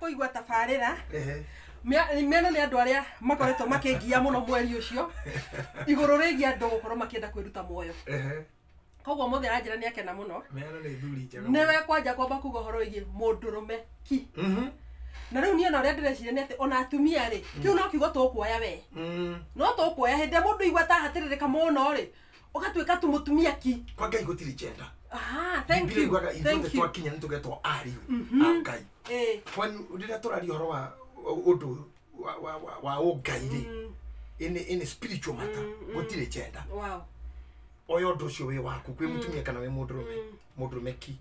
kuigwa tabarira mena ni andu aria makoretwo makingia muno mweri ucio iguru rigi andu gukorwo makienda kwiruta muoyo koguo muthe anjira ni akena muno mena ni thuri njega newe kwanja kwamba kuga horo wigi mundurume ki na riu ni ona uria ndireciria ni ati ona atumia ri kiu no kiugo tukuoya we no tukuoya hindi mundu igwa ta hatiririka muno ri ugatwika tu mutumia ki kwa ngai gutiri gender thank you thank you twakinya ni tugetwo ari ngai when ndira turari horo wa undu wa ungai ri in spiritual matter gutiri gender wow oyo ndu cio wi waku kwi mutumia kana wi mundurume ki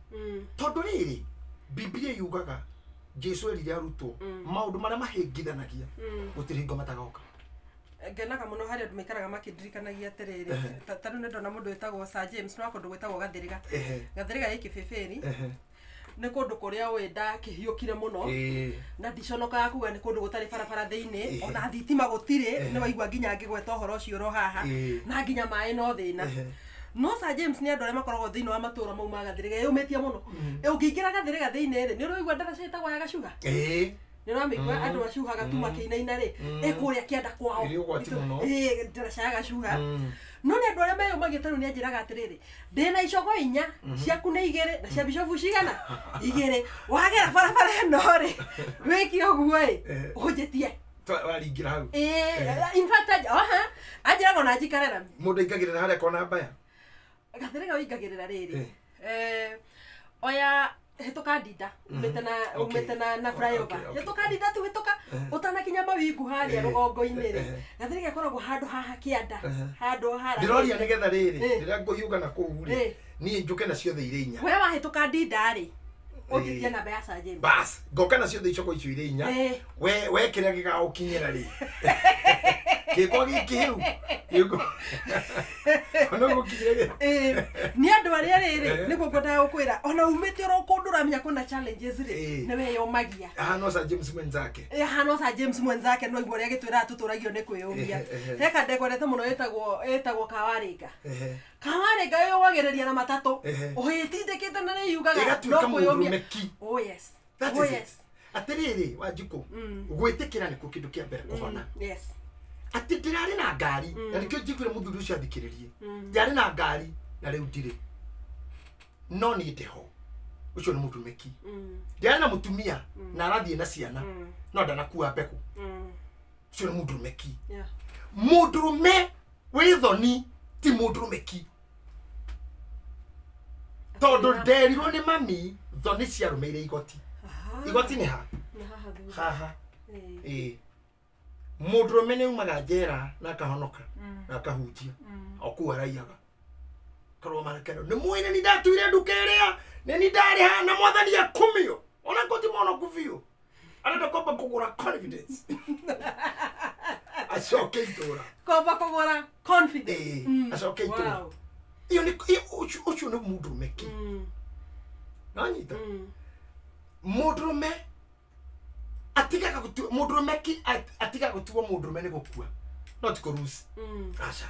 tondu riri Biblia yugaga Jesu erire arutwo maundu maria mahingithanagia gutiri ngoma tagoka ngenaga muno hari andu maikaraga makindirikanagia atiriri tanu ne ndona mundu wetagwo Sir James no akundu gwetagwo Gathiriga Gathiriga iki Feferi ne kundu kuria wenda kihiukire muno na ndiconoka kuga ne kundu gutari barabara thiini ona thitima gutire ne waigwa nginya ngigweta horo ucio ro haha na nginya mai no thina no Sir James ni andu aria makoragwo thiini wa matura mau ma Gathiriga yumetie muno ungiingira Gathiriga thiini ri ni uroigwa ndaraca itagwa ya gacuga ni ramigwa andu acuhaga tu makiinaina ri ekuria kianda kwao ndaraca ya gacuga no ni andu aria meyo magitaru ni anjiraga atiriri ndina icogo inya ciaku ni igiri na cia bishofu cigana igiri wagera barabara no ri wiki oguo unjitie waringira hau in fact anjiraga ona njikarera mundu ingagirira haria kona mbaya Gathiriga uingagirira riri oya hituka ndinda umete na flyover hituka ndinda tu hituka utana kinya mawingu haria rugongo-ini ri Gathiriga ikoragwo handu haha kianda handu hara ndiroria nigetha riri rira nguhiuga na kuu ri ni njuke na ciothe ire inya we wahituka ndinda ri unjitie namba ya Sir James bas ngoka na ciothe icoko icio ire inya we kiria gigaukinyira ri kiko gikihiu yugo ono gukinyira ni andu aria riri niguo ngwendaga gukwira ona umite ro kundu uramenya kuna challenges ri ni we yomagia no Sir James mwenzake no Sir James mwenzake no igwa ria gitwira tuturagio ni kwiyumia heka ndegwendete muno etagwo Kawarenga yo wagiriria na matatu uhitindikite na ni yugaga no kwiyumia oh yes that is it atiriri Wanjiku gwitikira ni kindu kia mbere kuhona yes ati ndirari na ngari na nikio njiguire muthuri ucio athikiririe ndiari na ngari na riu ndire no ni ndeho ucio ni mutume ki ndiari na mutumia na arathie na ciana no ndanakuwa mbeku ucio ni mutume ki mutume withoni ti mutume ki tondu nderirwo ni mami thoni cia rumeire igoti ni ha mudurume ni umaga njera na kahonoka na kahunjia okuwa raiyaga karwo marakero ni mwine ni ndatuire ndukeria ni ndari ha na mwathani akumio ona ngoti mono kuvio arenda komba kugura confidence acoke itura komba kugura confidence acoke itura iyo ni ucio ni mudurume ki nanyita mudurume atigaga gutu mudurume ki atigaga gutuwa mudurume ni gukua not kurusi acha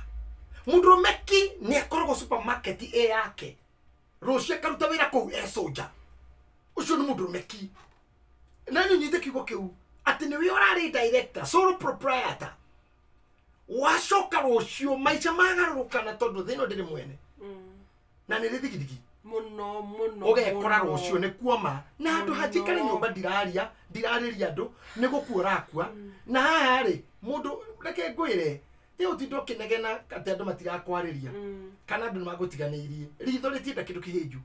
mudurume ki ni akoragwo supermarket yake roshia karuta wira ku soja ucio ni mudurume ki na nyite kigo kiu ati ni we orari director sole proprietor washoka roshio maicha magaruka na tondu thino ndiri mwene na ni rithigithigi muno ugekora rucio ni kuoma na andu hajikare nyumba ndirariria andu ni gukura akua na haha ri mundu reke ngwire ti utindo kinegena ati andu matirakwariria kana andu magutiganirie ritho ritienda kindu kihiju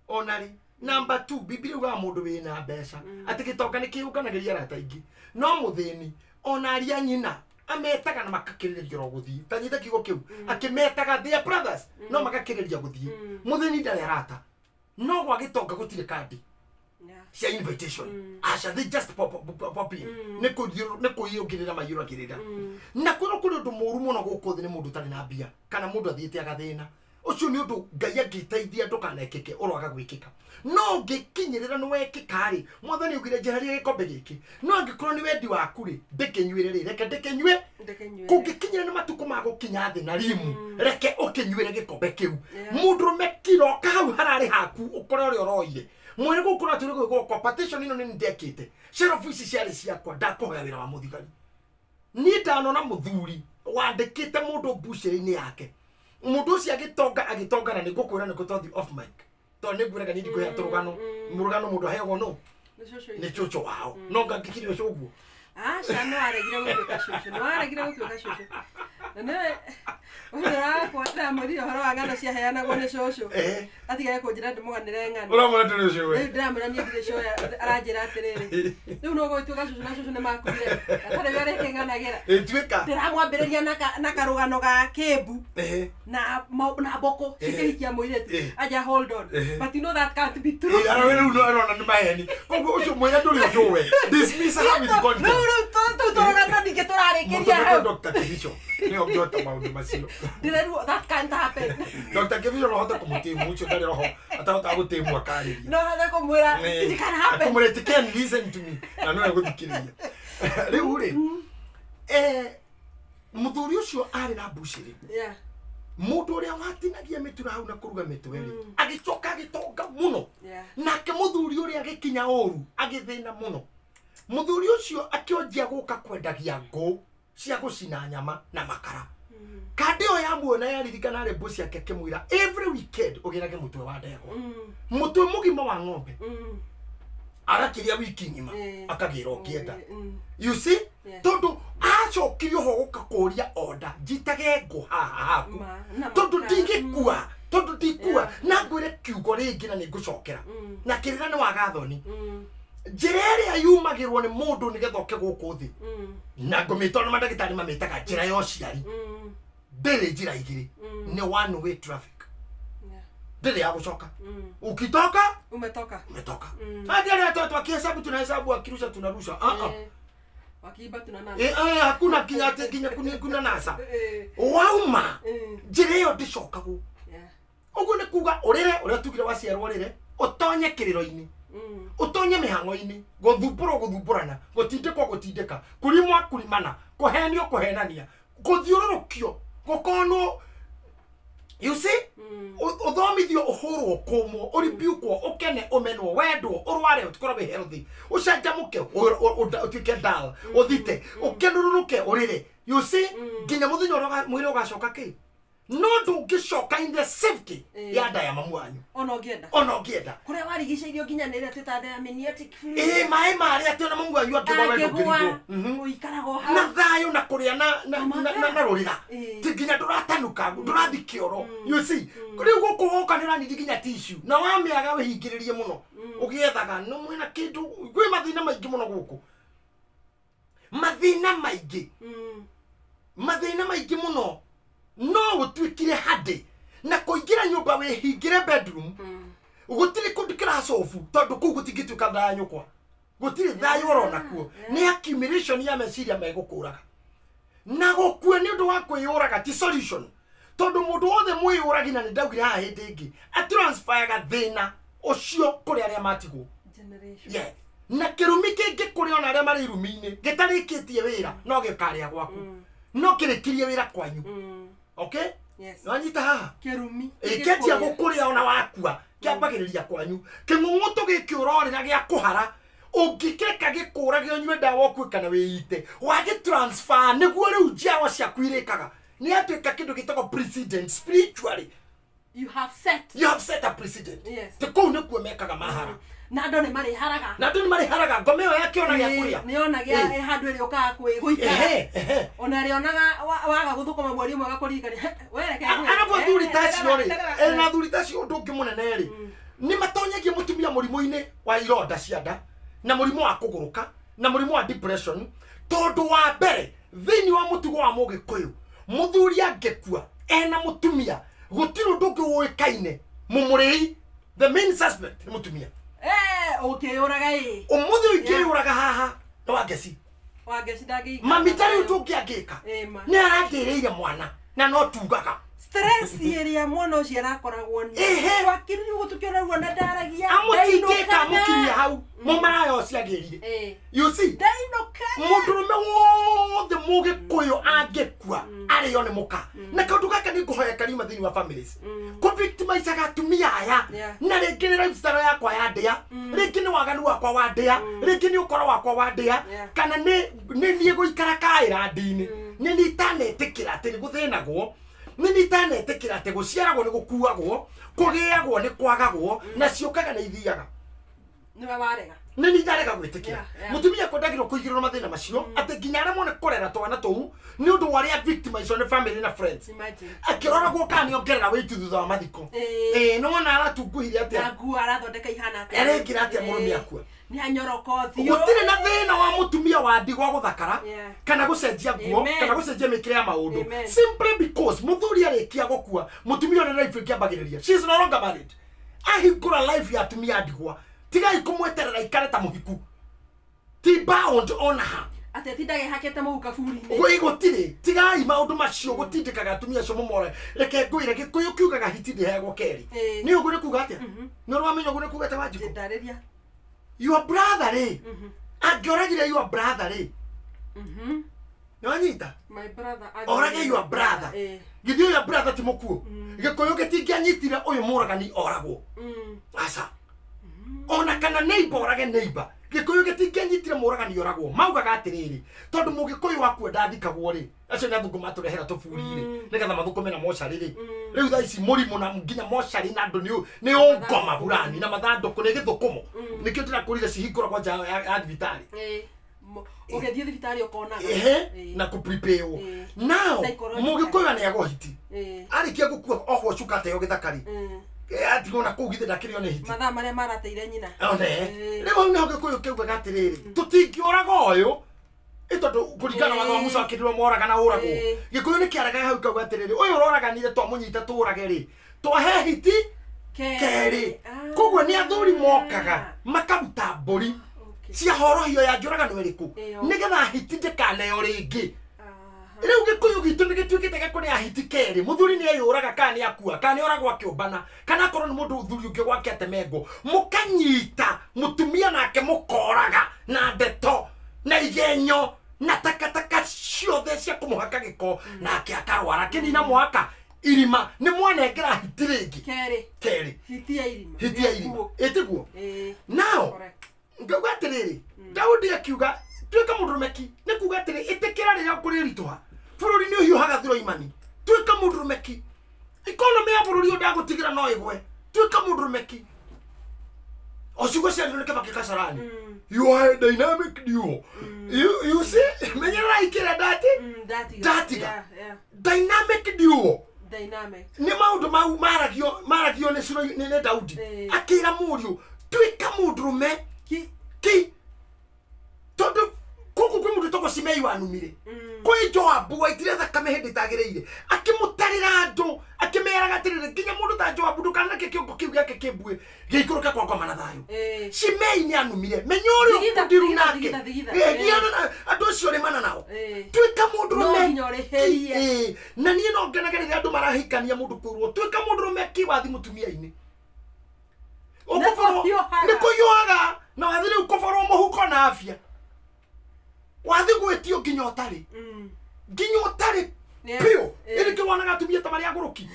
onari number 2 Biblia uga mundu wina mbeca ati gitoka ni kiunganagiria rata ingi no muthini onaria nyina ametaga na makakiriria ro guthii tanyita kigo kiu akimetaga their brothers no makakiriria guthii muthini ndare rata no gwa gitonga gutire kandi cia invitation asha they just pop in ne kuyugirira mayura girira na kuno kuri ndu muru muno gukuthi ni mundu tari na bia kana mundu athiite agathina ucio ni undu ngai angiteithia ndukanekeke urwaga gwikika no ngikinyirira no wekikari mwathani ugire jeheria gikombe giki no angikorwo ni wendi waku ri ndikinyuire ri reke ndikinyue kungikinyira ni matuko magukinya thi na rimu reke ukinyuire gikombe kiu mundurume kiro kau harari haku ukore uri oroire mwene gukura turi go petition ino ni ndekite sheriff ici ciari ciakwa ndakohoya wira wa muthigari ni ndano na muthuri wandikite mundu busheri-ini yake mundu ucio agitongana ni gukwira ni gutothi off mic to ni ngwiraga ni ndikuya turugano murugano mundu ahego no ni chucho wao no ngakikiri ucio uguo no aregire gutuika shushu no aregire gutuika shushu nene ura kwata muri horo angano cia heana gone shushu atigaye kunjira ndimuganire ngano uramura turi ucio we ndamura ni ndire shoya aranjira atiriri riu no gutuika shushu na shushu ni makurire atare yare kenganagira tuika ndiramwambiriria na karugano ga kebu na boko cikihikia muiretu aja hold on but you know that can't be true ara we no ni maheni koguo ucio mwene nduri ucio we dismiss how with content Turaga ni geturarekeria hau Dr. Kevicho ni ogiota maundu macio that can't happen Dr. Kevicho no hota kumutimu mucho ndari roho atahota gutimu akari no hata kumwira it can happen akumurete can listen to me na no guthikiriria riu ri muthuri ucio ari na bushiri mundu uria watinagia mitura hau na kuruga mitwe ri agicoka agitonga muno nake muthuri uria agikinya oru agithina muno muthuri ucio akionjia guka kwendagia ngo cia gucina nyama na makara kandi o ya muona yaririkana ari mbuci yake kimwira every weekend ugirage mutwe wa ndego mutwe mugima wa ng'ombe arakiria wiki ngima akagira okienda you see tondu acokirio ho guka kuria order jitage ngo haha haku tondu ndingikua na ngwire kiugo ringi na ningucokera na kirira ni wagathoni njira iria yumagirwo ni mundu nigetha oke guku thi na ngumito na mandagitari mamitaga njira ya uciari ndiri njira igiri ni one way traffic ndiri ya gucoka ukitoka umetoka hadi ale watu wakihesabu tunahesabu akirusha tunarusha wakiiba tunanasa hakuna kinya kuna nasa wauma njira yo ndicokagu uguo ni kuga urire uria tugire waciarwo rire utonye kiriro-ini utonye mihango-ini guthumburana gutindika kurimwa kurimana kuhenio kuhenania guthiururukio gukono you see uthomithio uhurwo kumo uribiukwo ukene umenwo wendwo urware utikora healthy ucanjamuke utike dal uthite ukenururuke urire you see nginya muthenya uria mwire ugacoka ki no ndungicoka in the safety ya nda ya mamu wanyu ona ngienda kuria warigiceirio nginya nire teta diameniatic free mai mari ati ona mamu wanyu akigwa uikarago ha na thayo na kuria na rurira ti nginya nduratanuka ndurathi kioro you see riu gukuhoka ni rani nginya tissue na wamiaga wihingiririe muno ugiethaga no mwina kindu gwi mathina maingi muno guku mathina maingi muno no gutwikire hadi na kuingira nyumba wihingire bedroom gutiri kundikira sofu tondu ku gutigituka thayo kwa gutiri thayo urona kuo ni accumulation ya meciria megukuraga na gukua ni undu wa kwiyuraga ti solution tondu mundu wothe mwiyuragi na ndaugire ha hindi ingi a transfer ga thina ucio kuri aria matigwo generation yes na kirumi kingi kuri ona aria mari irumi-ini gitarikitie wira no gikaria gwaku no kirikirie wira kwanyu okay yes wanyita haha kirumi ikendia gukuria ona wakua kiambagiriria kwanyu king'ung'utu giki urorira gia kuhara ungikeka gikurage onywe ndawa kwikana wiite wagi transfer niguo riu njiarwa ciaku irikaga ni atuika kindu gitagwo precedent spiritually you have set a precedent yes tikou nikuo mekaga mahara na ndo ni mari haraga ngome yo yakiona gia kuria ni onagia handu iri ukaga guikara ona ri onaga waga guthukuma mweri umwe gakurigani wereke anapo thuri tacio ri na thuri tacio ndungi munene ri ni matonyagia mutumia murimu-ini wa ironda cia nda na murimu wa kuguruka na murimu wa depression tondu wa mbere thini wa mutugo wa mugikuyu muthuri angekua ena mutumia gutiru ndungi uikaine mumurei the main suspect ni mutumia okay uraga umuthi ukiuraga haha no wageci ndagi mamitari utungi angika ni arandireire mwana na no tugaga stress iria mwana ucio arakoragwo ni wakiririo gutukiona ruo na ndaragia amutingika mukiria hau mumarayo ciagirire you see mundurume wothe mugikuyu angekua mari yone muka na kaundu gaka ni kuhoya karima thini wa families ko victimize atumia aya na ringi ni lifestyle yakwa ya ndia ringi ni waganu wakwa wa ndia ringi ni ukoro wakwa wa ndia kana ni nie guikara kaira ndini ni itanetikira ati ni guthinagwo ni itanetikira ati guciaragwo ni gukuagwo kugiagwo ni kwagagwo na ciukaga na ithiaga ni warega ni ndarega gwitikira mutumia kwendagirwo kuigirwo mathina macio ati nginya aria mone korera twana tuu ni undu waria victimize on family na friends akiroragwo kani ongerera weitu thutha wa mathiko no na aratunguhire ati agu arathondeka ihana ati arekira ati murumi akua ni anyorokothio gutire na thina wa mutumia wa ndigwa guthakara kana gucenjia nguo kana gucenjia mikire ya maundu simply because muthuri arikia gukua mutumia ona life kiambagiriria she is no longer married ahingura life ya atumia ndigwa tigai kumweterera ikare ta muhiku ti bound on her ate tindage hakete mu kaburi ni gwe gutire tigai maundu macio gutindikaga atumia cio mumore reke ngwire gikuyu kiugaga hitindi hego keri ni ugu ni kuga atia ni urwamenya ugu ni kuga ta wajiku ndariria your brother angoragire your brother nyita my brother orage your brother githio your brother ti mukuo gikuyu gitingianyitire uyu muragani oragwo asa ona kana neighbor orage neighbor gikuyu gitingianyitire muragani oragwo maugaga atiriri tondu mugikuyu waku ndathikagwo ri acio ni athungu maturehera tuburi-ri nigetha mathukume na mochari ri riu thaa ici murimu na nginya mochari na andu ni ungoma burani na mathanduku ni githukumo nikio ndirakurire cihinguragwo nja ya thibitari ugethi thibitari ukona na ku prepare now mugikuyu ni agohiti arikia gukua ohwo cukate yo githakari ati gona kugithe ndakirio ni hiti mathaa maria marateire nyina riu ni gikuyu kiugaga atiriri tutingioraga uyu itondo kurigana watho wa Musa akirirwo moraga na uragwo gikuyu ni kiaraga hau kauga atiriri uyu uroraganire twamunyita turage ri twahe hiti keri kogwo ni athuri mokaga makaruta mburi cia horohio ya njuragano iriku nigetha hiti ndikaneyo ringi riu gikuyu gitu ni gituikite gakuri ya hiti keri muthuri ni ayuraga kana ni akua kana ni oragwo akiumbana kana korwo ni mundu uthuri ungi gwake atemengo mukanyita mutumia nake mukoraga na ndeto na igenyo na takataka ciothe cia kumuhaka giko nake akarwara kinina mwaka irima ni mwanengera hiti ringi keri hiti ya irima etiguo now ngauga atiriri Daudi akiuga tuika mudurumeki ni kuga atiri itikira riria kuri rituha bururi ni uhiuhaga thiro imani tuika mudurumeki economy ya bururi ndagutigira no igwe tuika mudurumeki osugo cia ndone kaba kikasarani you are a dynamic duo you see menyera ikira dati dynamic duo ni maundu mau maragio ni ciro ni Daudi akira muriu tuika mudurume ki tondu kuku kwi mundu toko Simei wanumire kwi Joabu waitire thakame hindi tagireire akimutarira andu akimeraga atirire nginya mundu ta Joabu ndukana kiongo kiu giake kibue giikuruka kwa ngoma na thayo Simei ni anumire menyori ndiru nake giana andu acio rimana nao twika mundu rume na nie no ngenagerire andu marahikania mundu kurwo twika mundu rume ki wathi mutumia-ini ukuforo ni kuyoga na wathire ukuforo muhuko na afya wathi gwetio nginya otari pio ili ke wanaga tumia tamari aguruki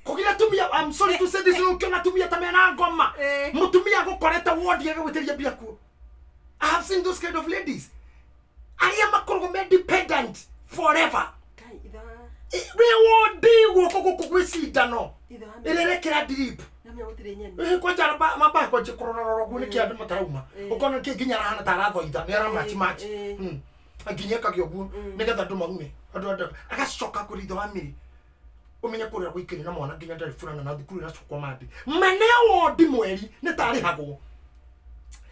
kugira tumia I'm sorry to say this ukiona tumia tamena ngoma mutumia gukoreta wodi agweteria bia ku I have seen those kind of ladies aria makorgo me dependent forever we wodi go kugwisindano irerekera drip kwa jara maba kwa chikororo gune kia andu matarauma ukona ke nginya hana tarathoitha ni ara match aginyeka kyogu nigetha andu maume andu agacoka kuritho wa miri umenya kurira gwikiri na mwana nginya ndari furana na thukuru na cukwa mandi maneo ndi mweri ni tari hagwo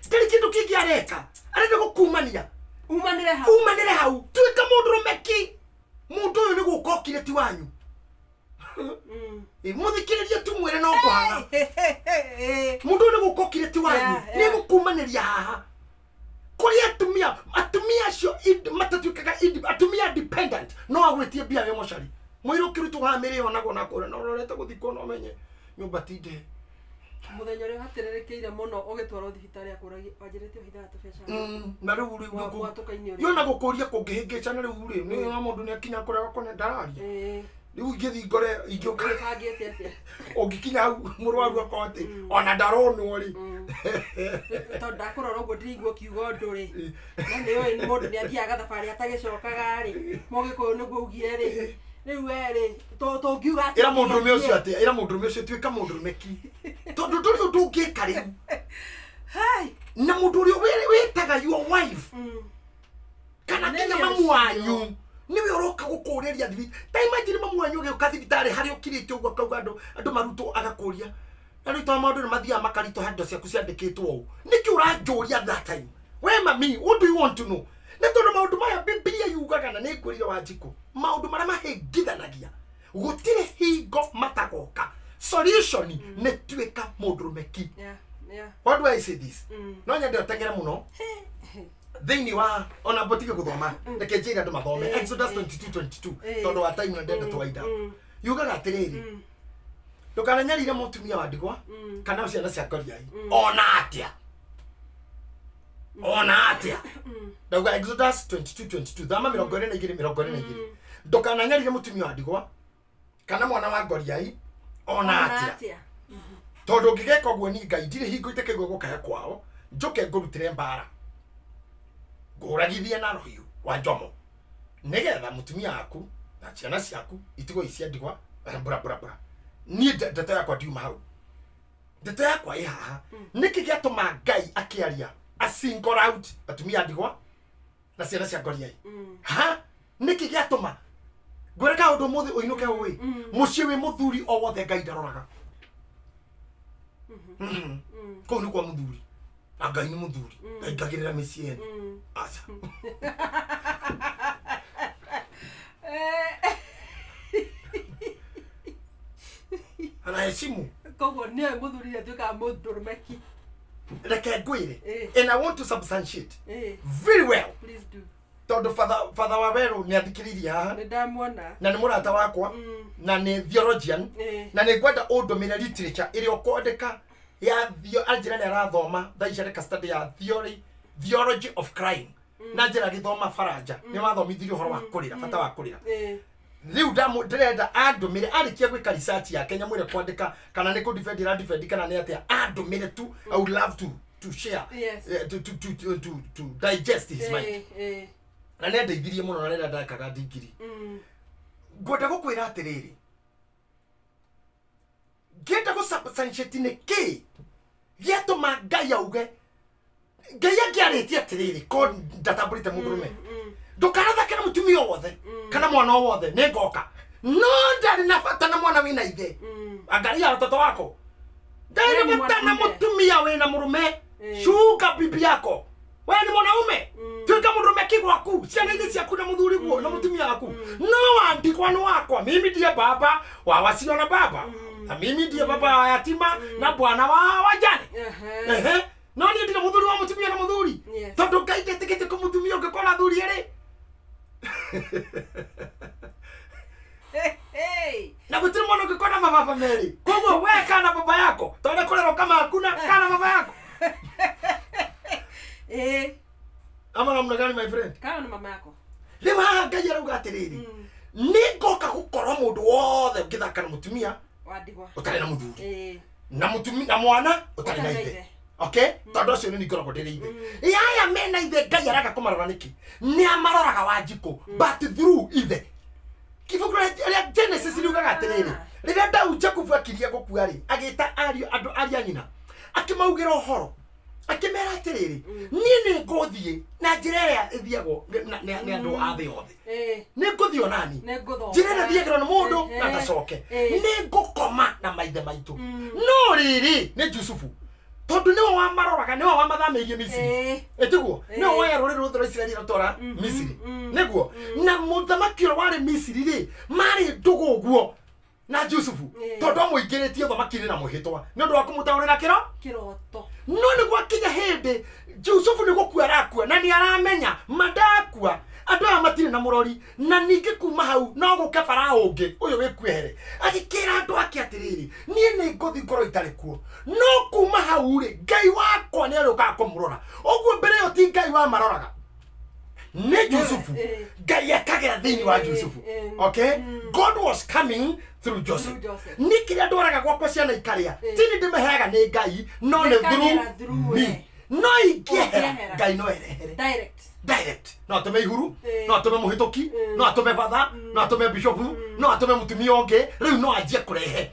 ndari kindu kingi areka arenda gukumania umanire hau twika mundu rumeki mundu uyu ni gukokire ti wanyu muthikiririe tumwire no kwaga mundu ni gukokire ti wanyu ni gukumaniria haha kuri atumia cio matatuikaga atumia dependent no agwetie bia we mochari mwiro kirutu ha mere onago na kore no rorete guthiko no menye nyumba tinde muthenya uri hatererekeire muno ugitwara thibitari akuragi wanjirite hitha tubesha na riu yona gukuria kungihingica na riu ri ni mundu ni akinya kuria kone ndararia riu ngithi ngore ingikangite atia ungikinya murwaru akote ona ndaronwo ri tondu ndakurora uguo ndirigwo kiugo nduri na ni mundu ni athiaga thabari atagicokaga ri mogikuyu niguo ugire ri riu eri to ngiuga ati ira mundurume ucio ati ira mundurume ucio tuika mundurume ki tondu nduri undu ungika riu hai na mundu uri witaga your wife kana kinya mamu wanyu niwe uroka gukuriria thibi ta imagine mamu wanyu geuka thibitari hari ukirite uguo kauga andu maruto agakuria na riu to maundu ni mathia makarito hando ciaku ciandikitwo u niki uranjuria that time we mami what do you want to know na tondu maundu maya Biblia yugaga na ni ngurire Wanjiku maundu maria mahingithanagia gutire hingo matagoka solution ni tuika mundurume ki what do I say this no nyende otengere muno thini wa ona botige guthoma reke njira andu mathome Exodus 22:22 tondu wa time na ndenda twaida yugaga atiriri ndukananyarire mutumia wa ndigwa kana ciana cia ngoriai ona atia ndauga Exodus 22:22 thama 22 ndukananyarire mutumia wa ndigwa kana mwana wa ngoriai ona atia tondu ngigeka uguo ni Ngai ndire hingo itekegwo gukaya kwao njoke ngurutire mbara nguragithie na rohiu wa njomo nigetha mutumia aku na ciana ciaku itigo icia ndigwa bra ni ndeto yakwa ndiuma hau ndeto yakwa ihaha niki giatuma Ngai akiaria a single out atumia ndigwa na ciana cia ngoriai ha niki giatuma ngoreka undu muthi uinuke ui mucii wi muthuri o wothe Ngai ndaroraga ko ni kwa muthuri Ngai ni muthuri Ngai ngagirira micii ene acha ana heshimu kogo ni muthuri atuka mundurumeki reke ngwire and I want to substantiate very well please do tondu father wa Weru ni athikiriria haha ni ndamwona na ni murata wakwa na ni theologian na ni gwenda undomire literature iri okwandika ya anjira ni arathoma thaicare ka study ya theology of crime na njira githoma faranja ni mathomithirio horo wa kurira fata wa kurira riu ndirenda andumire arikia gwika research ya Kenya mwire kwandika kana ni ku defend kana ni atia andumire tu I would love to share to digest his mind na ne ndeithirie muno na nenda ndakaga ndingiri ngwenda gukwira atiriri ngenda go substantiate ni ki giatuma Ngai auge Ngai angiaritie atiriri ko ndatamburite mundurume ndukaratha kana mutumia wothe kana mwana wothe ni ngoka no ndari na bata na mwana wina ithe angalia watoto wako ndari na bata na mutumia wina murume shuka bibi yako we ni mwanaume tuika murume kigwaku ciana ile ciaku na muthuri guo na mutumia waku no andikwa no wakwa mimi ndiye baba wa wasio na baba na mimi ndiye baba wa yatima na bwana wa wajane no ni ndire muthuri wa mutumia na muthuri tondu Ngai ndetikite ku mutumia ungikora thuri ri na gutiri mwana ungikora mababa meri koguo we kana baba yako tondu kurero kama hakuna kana baba yako ama namna gani my friend kana mama yako riu haha Ngai arauga atiriri ni ngoka gukorwo mundu wothe ngithaka na mutumia wa ndigwa utari na muthuri na mutumia na mwana utari na ithe okay tondu cio ni ngoragwo ndiri ithe yaya mena ithe Ngai araga kumarora niki ni amaroraga Wanjiku but through ithe kibuku ya Genesis riugaga atiriri riria Daudi Jacob akiria gukua ri agita andu aria nyina akimaugira uhoro akimera atiriri ni nguthie na njira ya ithiagwo ni andu a thi othe ni nguthio nani njira ya thiagirwo ni mundu na ndacoke ni ngukoma na maithe maitu no riri ni Jusufu tondu niwe wa maroraga niwe wa mathamirie Misiri etiguo niwe wa ruri rutho Israeli ratora Misiri niguo na muthamaki wari Misiri ri mari ndugu guo na Jusufu tondu muingiritie thamakiri na muhitwa ni ndu wa kumutaurira kiroto no ni gwakinya hindi Jusufu ni gukua arakua na ni aramenya madakua andu aya matire na murori na ningi kuma hau no guke farao ungi uyu wikwehere agikira andu ake atiriri nie ni ngothi ngoro itari kuo no kuma hau ri ngai wakwa ni aruka kumurora oguo mbere yo ti ngai wa maroraga ne Yusufu ngai akagira thini wa Yusufu okay God was coming through Joseph nikira ndwaraga gwakwa ciana ikaria tini ndimeheaga ni ngai no ne through me no ingehera ngai no erehere direct no atume ihuru no atume muhitoki no atume father no atume bishop no atume mutumia onge riu no ajie kurehe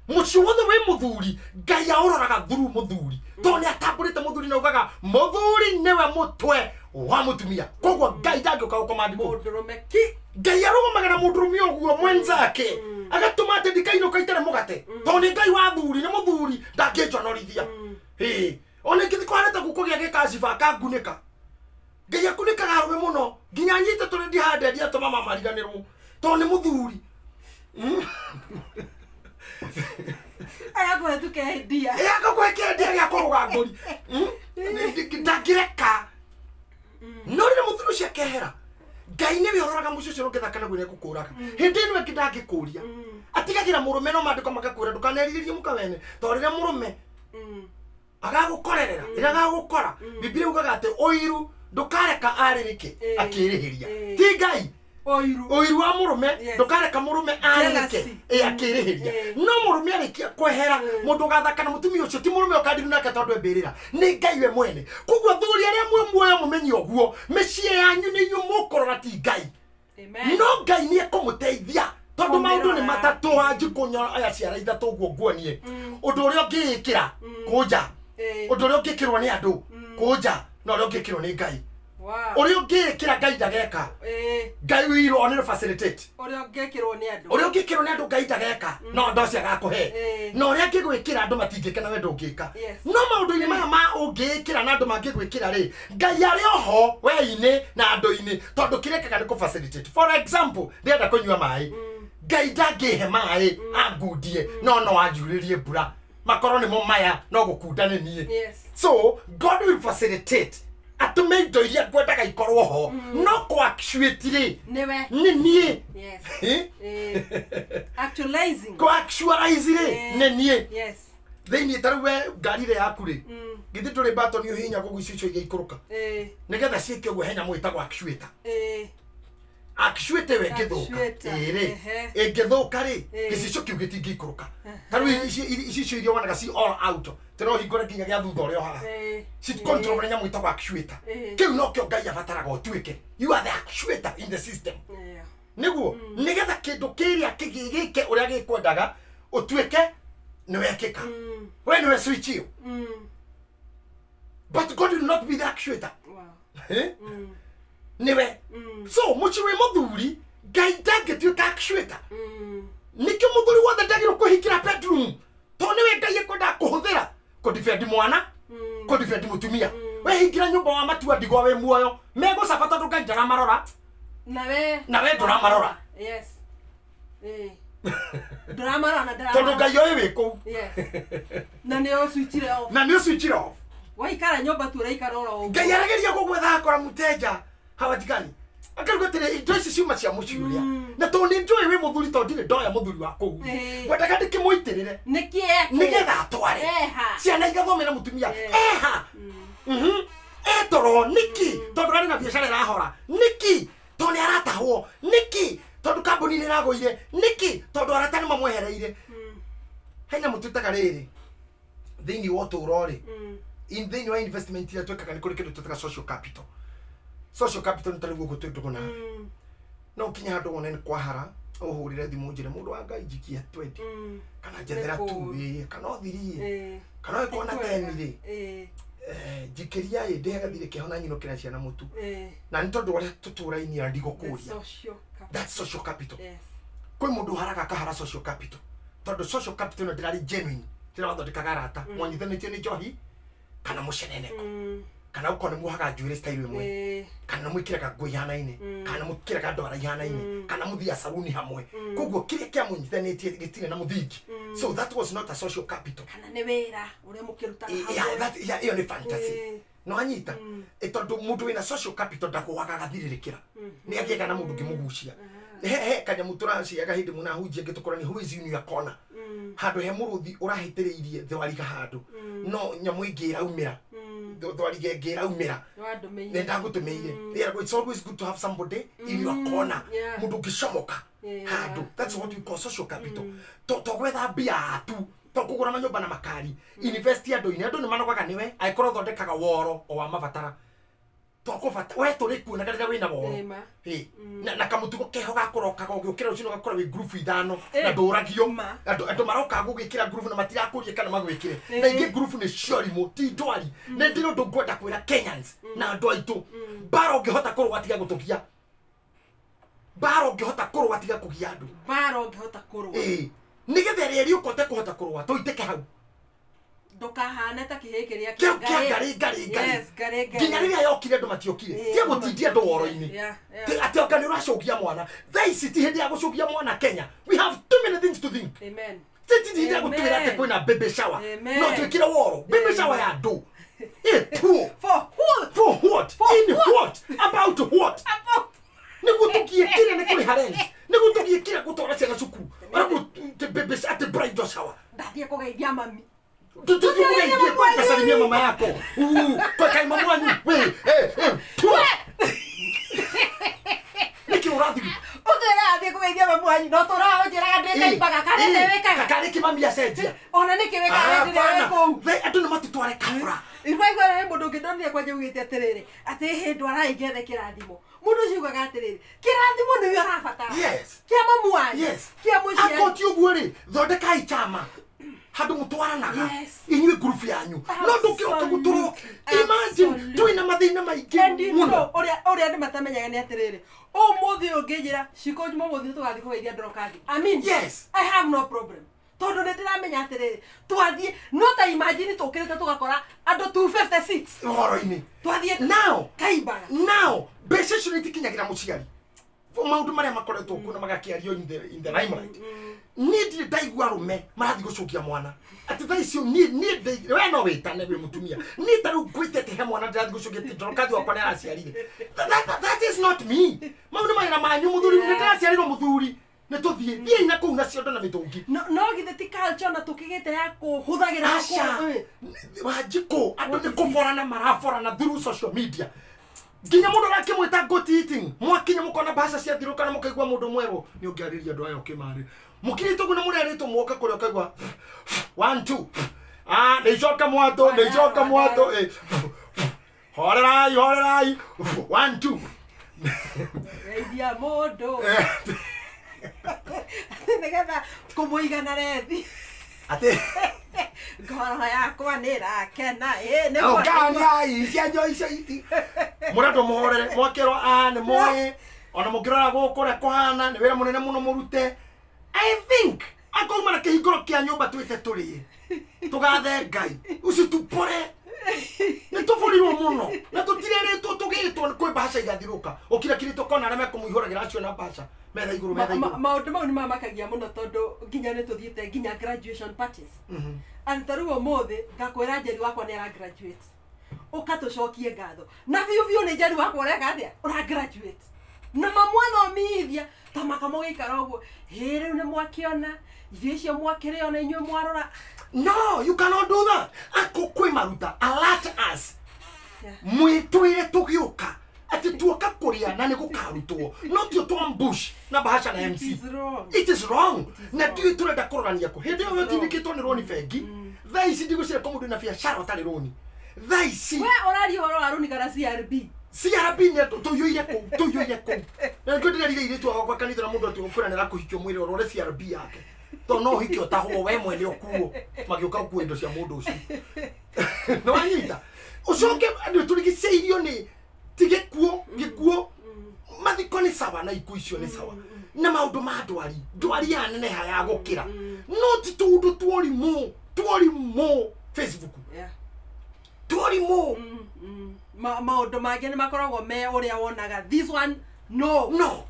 muci wothe we muthuri ngai aororaga through muthuri to ni atambulite muthuri na ugaga muthuri niwe mutwe wa mutumia kogwo ngai ndangioka gukomandi mudurumeki ngai arugomaga na mudurumia oguo mwenzake agatuma ati ndikainoka itare mugate to ni ngai wa thuri ni muthuri ndangionjorithia ona kithi kwareta gukugia gikaciba kangunika ngai akunikaga arume muno nginya nyite turi ndihande ndia to mama mariganirwo to ni muthuri aya kwa tu ke dia ya kwa ke dia ya kwa ngori ndangireka no ni muthuri cia kehera ngai ni biororaga mucio cio ngithakana gwire gukuraga hindi ino ngindangikuria atigagira murume no mandiko makakura ndukaneririe mukawene to rire murume agagukorerera iragagukora biblia ugaga ati oiru ndukareka aririke akirihiria ti ngai oiru wa murume ndukareka murume aririke akirihiria no murume arikia kwehera mundu gathakana mutumia ucio ti murume okandiru nake tondu embirira ni ngai we mwene kugwa thuri aria mwe muoyo mumenyi oguo mecie yanyu ni nyu mukorora ti ngai no ngai ni ekumuteithia tondu maundu ni matatu anjikunya aya ciara ithatu guo nguonie undu uria ungikira kuja undu uria ungikirwo ni andu kuja no uria ungikirwo ni ngai uria ungikira ngai ndageka ngai wiro ni facilitate uria ungikirwo ni andu ngai ndageka no ndocia gakuhe no uria ngigwikira andu matingikena we ndungika no maundu ni maya ma ungikira na andu mangigwikira ri ngai ari oho we-ini na andu-ini tondu kirekaga ni ku facilitate for example ndenda kunyua mai ngai ndangihe mai angundie no anjuririe mbura makoro ni mo maya no gukunda ni nie so God will facilitate atume indo iria ngwendaga ikorwo ho no ko actually ni nie actualize ni nie thini tarwe garire yaku ri githi turi batoni uhinya gugucicio iga ikuruka nigetha ciike guo henya mwitagwo actuate we githuka ingithuka ri gicicio kiu gitingikuruka taru icicio iria wanaga si all out tero hingore nginya gia thutha uria haha sit control nya mwitagwo actuator kiu no kio ngai abataraga utuike you are the actuator in the system niguo nigetha kindu kiria kigigike uria gikwendaga utuike ni wekika we ni we switch you but God will not be the actuator niwe so muchiwe muthuri ngai ndangituika actuator nikio muthuri wothe ndagiro kuhikira bedroom to niwe ngai ekwenda kuhuthira kudefend mwana kudefend mutumia we hikira nyumba wa matua ndigwa we muoyo mego sabata ndu ngai ndaramarora nawe nduramarora nduramarora na ndaramarora tondu ngai oyi wiku na nio switchire off waikara nyumba tu raikara oro ngai arageria gugwetha akora muteja hawatikani akarugatire indo ici ciuma cia muciuria na to ni njoe we muthuri to ndire ndoya muthuri wa kuu wendaga ndikimuitirire nigetha atware ciana igathomera mutumia toro niki tondu ari na biacara irahora niki to ni aratahwo niki tondu kambuni ni ragoire niki tondu aratani mamwehereire henya mututaga riri thini wotu urori in thini wa investment ya twekaga ni kuri kindu tutaga social capital ni tariguo gutuguna no kinya handu wonene kwa hara uhurire thimu njire mundu wa ngai jikia 20 kana jethera tu kana othirie kana ikona tenire jikiria ndehaga thire kihona nyino kira ciana mutu na ni tondu uria tuturaini ya ndigo kuria that's social capital kwi mundu haraga kahara social capital tondu social capital no ndirari genuine tira wathondekaga arata mwanyithanĩtie nĩ njohi kana mũceneneko kana uko ni muhaga njuire style imwe kana mwikiraga ngui hanaine kana mukiraga ndwara ihanaine kana muthia sabuni hamwe koguo kiria kia munyithanitie gitire na muthingi so that was not a social capital kana ni wira uria mukiruta yeah that iyo ni fantasy no anyita tondu mundu wina social capital ndakwaga gathirikira ni agiega na mundu ngimugucia he kanyamu turaciaga hindi muna hunjia ngitukora ni who is in your corner handu he muruthi urahitiriirie thwariga handu no nyamu ingira umira thwariga ingira umira nenda gutumeire it's always good to have somebody in your corner mundu ngicomoka handu. That's what we call social capital. To gwetha mbia tu to kugura manyumba na makari invest ya doine andu ni manokwaga niwe aikoro thondekaga woro o wa mabatara to kufata we turi ku na kada wina woro na kamutugo keho gakoroka ugiukira ucino gakora wi group ithano na nduragio andu maroka gugikira group na matirakurie kana magwikire na ingi group ni shori mo ti ndwari na ndiro ndungwenda kwira Kenyans na andu aitu baro ngihota kurwa tiga gutukia baro ngihota kurwa tiga kugia andu baro ngihota kurwa nigethe reri ukote kuhota kurwa tuiteke hau ndukahana ta kihekeria ngari nginya riria yokire andu matiokire tie gutindia andu woro-ini ati okani uracokia mwana thaici ti hindi ya gucokia mwana Kenya. We have too many things to think. Amen. Titi hindi ya gutwira ati kwina baby shower no twikire woro baby shower ya andu for what in what about what nigutukie kire ni kuri harent nigutukie kire gutora ciana cukuru baby at the bridal shower ndathie kugeithia mami tutugeithie kwa salimia mama yako kwa kai mama wanyu we niki urathi uthirathie kugeithia mama wanyu no turahojera ndete ibaga karete weka kakari kimami acenjia ona niki weka ndete ko we andu ni matutware kabura ibaigwa mundu ngidonia kwanje ugite atiriri ati hindu araingethe kirathimo mundu ciugaga atiriri kirathimo ni arabatara kia mamu wanyu kia muciari akoti uguo ri thondekai chama handu mutwaranaga inywe group yanyu no ndukioka guturo imagine twina mathina maingi muno uria ndi matamenyaga ni atiriri umuthi ungijira cikonjuma umuthi tugathi kugeithia ndorokathi I have no problem tondu ndiramenya atiriri twathie no ta imagine tukirite tugakora andu 256 horo-ini twathie now kaibaga now besesho nitikinyagira muciari maundu maria makoretwo kuna magakiario in the limelight need ndaigua rume marathi gucokia mwana ati thaicio need we no witane we mutumia ni taru gwitete he mwana ndathi gucokia ndorokathi wakwa ni araciarire that is not me maundu maira manyu muthuri ni ndaciarirwo muthuri ne tuthie thie ina kuu na ciondo na mitungi no githe ti culture na tukigite ya kuhuthagira wajiko andu ni kuforana maraforana through social media nginya mundu arakimwita goat eating mwakinya mukona bahasa cia thiruka na mukaigwa mundu mweru ni ungiariria andu ayo kimari mukirito guna murerito muoka kuria ukaigwa 1 2 neicoka mwato horerai 1 2 reidia mundu nigetha kumuigana rethi ati ngoro yakwa nirakena ni ukania cianjo icio iti murado muhorere mwakirwo ni moe ona mukirora gukure kuhana ni wira munene muno murute I think akauma na kihinguro kia nyumba twite turi tugathe ngai uci tupore ni tufurirwo muno na tutireretwo tugitwo kwi bahasha igathiruka ukira kirito kona arame kumuihuragira acio na bahasha metha iguru maundu mau ni mamakagia muno tondu nginya ni tuthiite nginya graduation parties antaruo mothe ngakwira njeri wakwa ni ara graduate ukatucokie ngatho na biu ni njeri wakwa urega atia ura graduate na mamwathomithia tamaka mugikara uguo riu ni mwakiona ithicio mwakiriona inywe mwarora. No, you cannot do that. Ako kwe maruta alert us mwitwire tugiuka ati tuoka kuria na nigukarutwo not yo to ambush na bahasha na MC. It is wrong. Na tu turenda kurorania ko hindi yo tindikitwo ni roni fengi thaici ndigusire ko mundu na biashara utari roni thaici we orari horo aruni kana CRB ne tuyuire ko na ngudire ile tu akwa kanitha na mundu atukura na kuhikio mwire orore CRB yake to no hikio taho we mwene okuo magiuka kuendo cia mundu ucio no anyita ucoke andu turigiceirio ni tigekuo gikuo mathiko ni sawa na iku icio ni sawa na maundu ma ndwari anene haya gukira no ti tundu twori mo Facebook twori mo maundu mangĩ nĩ makoragwo me ũrĩa wonaga this one no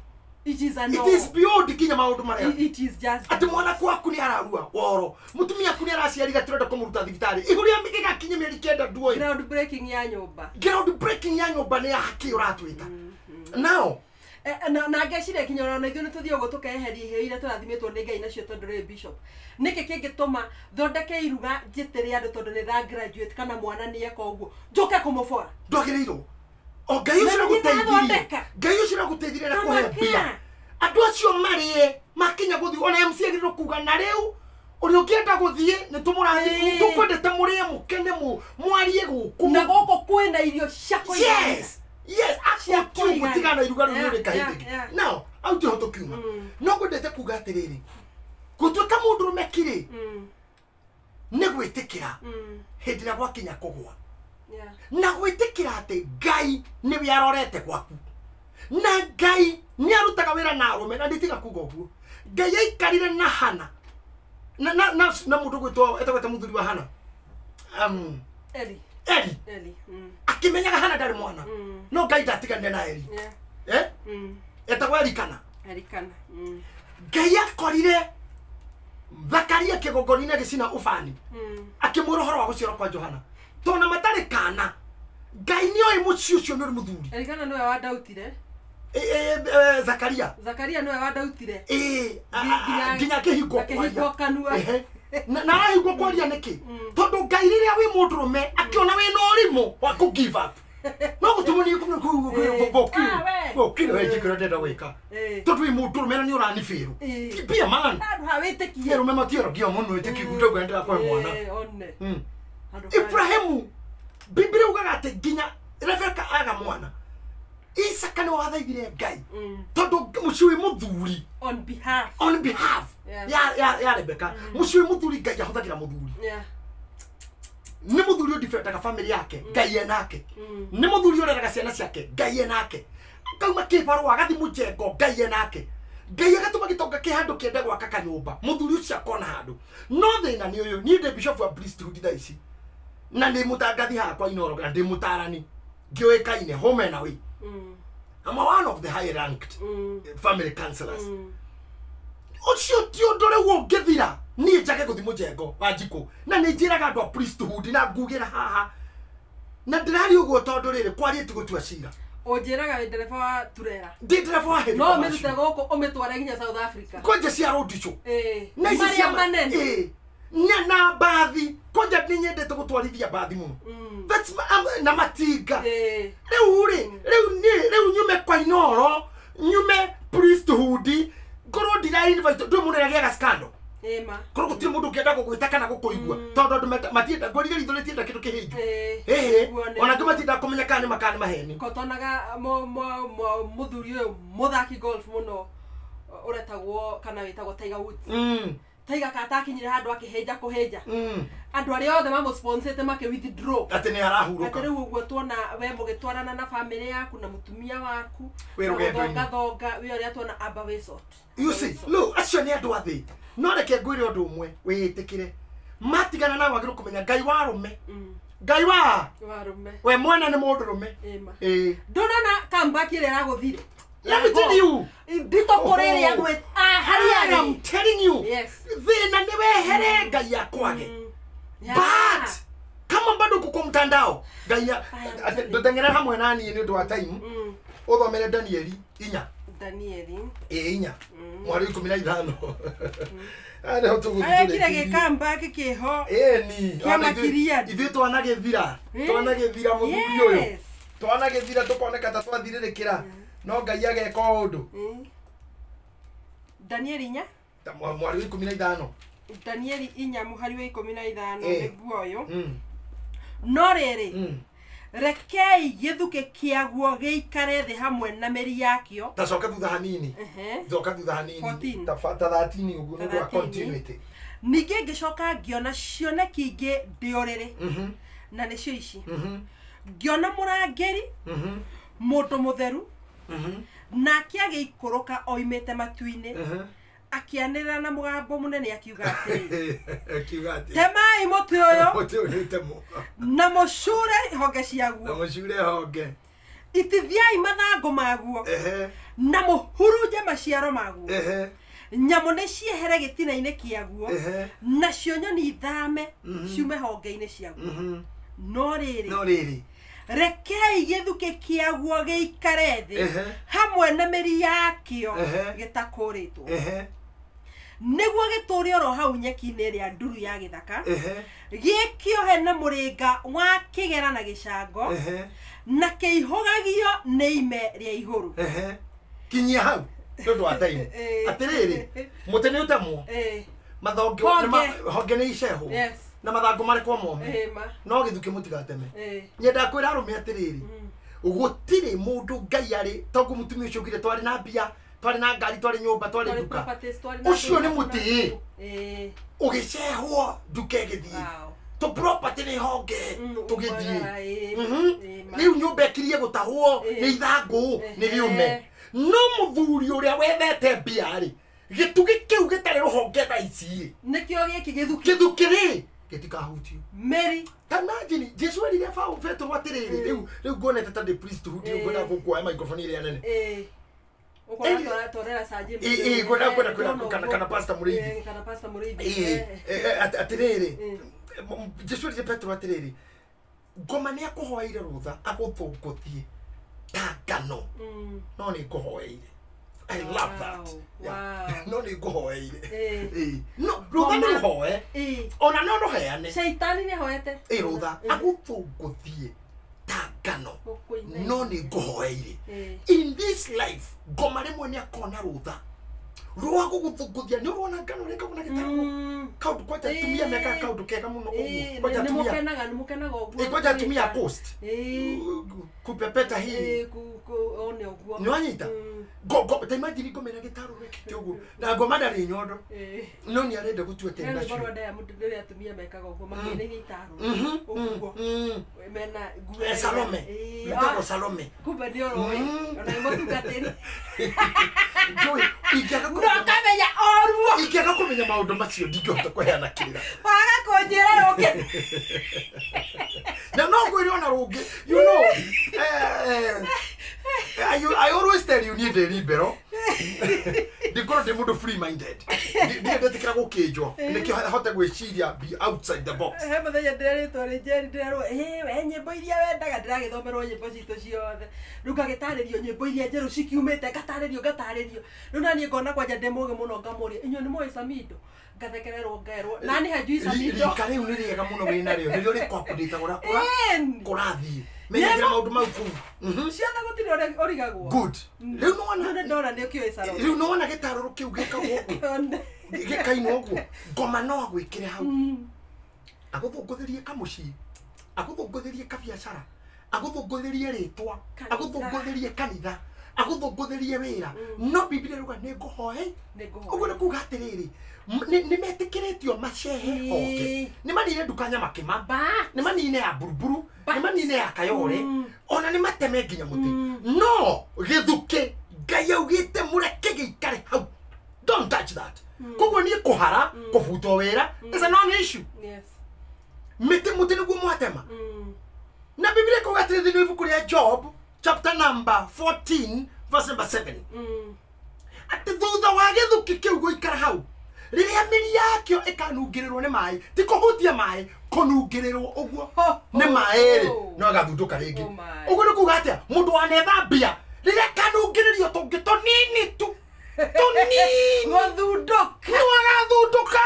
It is a no. It is beyond kinya maundu maria. It is just. Ati mwana kwaku ni ararua woro. Mutumia aku ni araciarira turenda kumuruta thibitari. Iguria mikiga kinya mieri kenda duoi. Ground breaking ya nyumba. Ground breaking ya nyumba ni haki uratwita. Now na ngecire kinya na ithuĩ nĩ tũthiĩ ũguo tũkeheria iria tũrathimitwo nĩ Ngai nacio tondũ rĩ bishop nĩkĩ kĩngĩtũma thondeke iruga njĩtĩre andũ tondũ nĩ ra graduate kana mwana nĩ eka ũguo njoke kũmũbora ndwagĩrĩirwo o Ngai ũcio nĩgũteithirie Ngai ũcio nĩgũteithirie na kũhe mbia andũ acio marĩ makinya gũthiĩ ona MC agĩrĩirwo kuga na rĩu ũrĩa ũngĩenda gũthiĩ nĩ tũmũrathi tũkwendete mũrĩe mũkene mwarie gũkũ na gũkũ kwĩna irio cia kũigana. Yes, actually, mutigana iruga rũrũ kahindi. Now, out to hotokiuma. No gwendete kuga atiriri. Gutuika mundu rumekire. Ne gwitikira. Hindi na gwakinya kugwa. Na gwitikira ati Ngai ni we arorete gwaku. Na Ngai ni arutaga wira na arume na nditiga kuga uguo. Ngai aikarire na Hana. Na mundu gwitwo etagwete muthuri wa Hana. Eli. Akimenyaga Hana ndari mwana. No Ngai ndatiganire na Eli. Etagwo Elikana. Ngai akorire Zakaria kĩgongona gĩcina ũbani. Akĩmwĩra ũhoro wa gũciarwo kwa Johana. Tona matarĩ kana. Ngai nĩoĩ mũciĩ ũcio nĩ mũthuri. Elikana nĩwe wadautire. Zakaria nĩwe wadautire. Nginya kĩhingo kwaria. Na ahigwo kwaria niki tondu Ngai riria wi mundurume akiona we no rimo wa ku give up no gutumuni ku njikira ndenda gwika tondu wi mundurume na ni urani firu pia man hawitikie rume matiero gio muno witikie gutogo ndira kwa mwana Ibrahimu Biblia ugaga ati nginya Rebeka aga mwana Isaka no wathaithire Ngai tondu muciwi muthuri on behalf ya Rebeka muciwi muthuri Ngai ahuthagira muthuri ni muthuri odifendaga family yake Ngai enake ni muthuri oreraga ciana ciake Ngai enake kauma kibaru agathi mujengo Ngai enake Ngai agatuma gitonga kihandu kiende gwaka kanyumba muthuri ucio akona handu no thina ni uyu ni the bishop wa priesthood thaisi na ndi mutangathi hakwa inoro na ndi mutarani ngioikaine home na we I'm one of the high ranked family counselors. Ocio tiondore wo ngethira ni njage guthi mujengo wa njiko na ni njiraga andu a priesthood na ngugira haha na ndirari uguo tondu riri kwari tugutua cira onjiraga we ndereba wa turera ndi ndereba wa heavy no mirute goko umitware nginya South Africa koje cia rodicho na isi cia manene na bathi koja ni nyendete gutwarithia bathi muno that's na matinga reu nyume kwa inoro nyume priesthood ngoro ndira invite ndu munera gya scandal koro gutire mundu kenda gugwita kana gukuigua tondu ndu matienda ngorire ritho ritienda kindu kihinju ona ngamatinda kumenya kana ni makani maheni kotonaga muthuri uyu muthaki golf muno uretagwo kana witagwo Tiger Woods Tiger katakinyire handu akiheja kuheja andu ari othe mamo sponsete make withdraw ati ni arahurũka ati riu uguo tuona we mugitwarana na family yaku na mutumia waku thonga we ari atona amba resort you see look acio ni andu athi no reke ngwire undu umwe wiitikire matigana na wagiru kumenya Ngai wa rume Ngai wa rume we mwana ni mundu rume ndonana comeback ile raguthire. Let me tell you. I am telling you. Yes. Vina niwehere Ngai akwage. But kama bado kuko mtandao Ngai ndotengera hamwe nani ni ndu wa time. Uthomere Danieli 4. Danieli 4. Mwari 15. Ane hotu guthire. Aya kire gikamba kikiho. Ni. Kama kiria. Ithu twanage thira. Twanage thira muthuri uyu. Twanage thira tukoneka ta twathiririkira. No Ngai ageka undu. Danieli 4. Mwari 15. Danieli 4 muhari wa 15 niguo uyu. No riri. Rekei githuke kiaguo giikare thi hamwe na meri yakio. Tacoka thutha hanini. Zoka thutha hanini. Tafata 13 uguo ndio continuity. Ninge ngicoka ngiona cioneki ingi ndiorere. Na nicio ici. Ngiona murangeri. Mundu mutheru. Na kiage ikuruka oimete matuine. Akianira na mugambo munene akiuga atiri. Temai muti uyu. Muti uyu temo. Na mucure honge ciaguo. Na mucure honge. itithiai mathango maguo na muhurunje maciaro maguo nyamo nĩ ciehere gĩtina-inĩ kĩaguo nacio nyoni ithame ciume honge-inĩ ciaguo no rĩrĩ rekei gĩthukĩ kĩaguo gĩikare thĩ hamwe na mĩri yakĩo gĩtakũrĩtwo nĩguo gĩtũũre oro hau nyeki-inĩ ĩrĩa nduru ya gĩthaka gĩkĩohe na mũrĩnga wa kĩgera na gĩcango na kĩihũgagio nĩ ime rĩa igũrũ kinyia hau nĩũndũ wa time atĩrĩrĩ mũtĩ nĩ ũtemwo honge nĩ icehwo na mathangũ marekwo mome no gĩthukĩ mũtigateme nyenda kwĩra arũme atĩrĩrĩ gũtirĩ mũndũ Ngai arĩ tongu mũtumia ũcio ũkire twarĩ na mbia twarĩ na ngari twarĩ nyũmba twarĩ nduka ũcio nĩ mũtĩ ũgĩcehwo nduka ĩgĩthiĩ to property nĩ honge tũgĩthiĩ rĩu nyũmba ĩkirie gũtahwo nĩ ithangũ nĩ rĩũme no mũthuri ũrĩa wethete mbia rĩ gĩtugĩ kĩu gĩtarĩ rũhonge thaa ici nĩkĩo gĩkĩ gĩthukĩ rĩ gĩtikahutio Mary imagine Jesu rĩrĩa Petro atĩrĩrĩ rĩu ngonete ta the priesthood ngwenda gũkuoya microphone ĩrĩa nene kana pastor Mũrĩithi atĩrĩrĩ Jesu rĩrĩa Petro atĩrĩrĩ ngoma nĩ akũhoeire rũtha agũthũngũthie ta ngano no nĩ ngũhoeire I love that. Wow. No ni gohoeire. No, rutha ni hoe. Ona no no heane. Shaitani ni hoete. Rutha aguthunguthie ta ngano. No ni gohoeire. In this life, ngoma rimwe ni akona rutha. Rwa guthunguthia ni urona ngano reka kuna gitaru. Kaundu kwa tumia meka kaundu kega muno uguo. Kwa tumia. Ni mukenaga uguo. Kwa tumia post. Kupepeta hii. One uguo. Ni wanyita. Go imagine ngomena gitaru rekite uguo na ngoma ndari nyondo no ni arenda gutua tena nacio ni barwada ya mundu rĩrĩa atumia mekaga uguo makĩina itaru uguo mena nguo Salome metago Salome kumbe ndio roe ona imutungatĩri ingĩaga kamenya oruo ingĩaga kũmenya maũndũ macio ndingĩhota kũheana kĩrĩra waga kũnjĩra rũngĩ na no ngwĩre ona rũngĩ you know I always tell you need a libero. They got the mood free minded. They don't take a cage. They can't have to be outside the box. I have a day to reject and your boy, I drag over on your position. Look at it, your boy, you see you made a catare, you got tired. No, now you're gonna quite a demo monogamori, and your more is a meat. Gatakero Garo, Nani had used a meat. Can you really a mono in area? You really copy or Coravi. May I get out of my food? Good. You know one you know one I get out of kill get kind of Gomano, we can have. I go go to the Kamushi. I go go to the Kafiasara. I go go to the Retua. I go go to the Canada. I go go to the Vera. Not be there when they go away. They go to cook at the lady. Nimetekerete yo mashehe hoke ni manine dukanya makima ni manine ya buruburu ni manine ya kayore ona ni mateme ginya muti no githuke Ngai augite mureke gikare hau don't touch that kogo ni kuhara kufuto wera is a non issue yes mete muti ni gumwatema na Biblia ko gatere ni ibuku ya Job chapter number 14 verse number 7 ati thutha wa githuke kiu goikara hau riria miri yakio ikanungirirwo ni mai ti kuhutia mai kunungirirwo uguo ni mai ri no gathunduka ringi uguo ni kuga atia mundu wanethambia riria kanungiririo tungito nini tu tunini gathunduka ni wagathunduka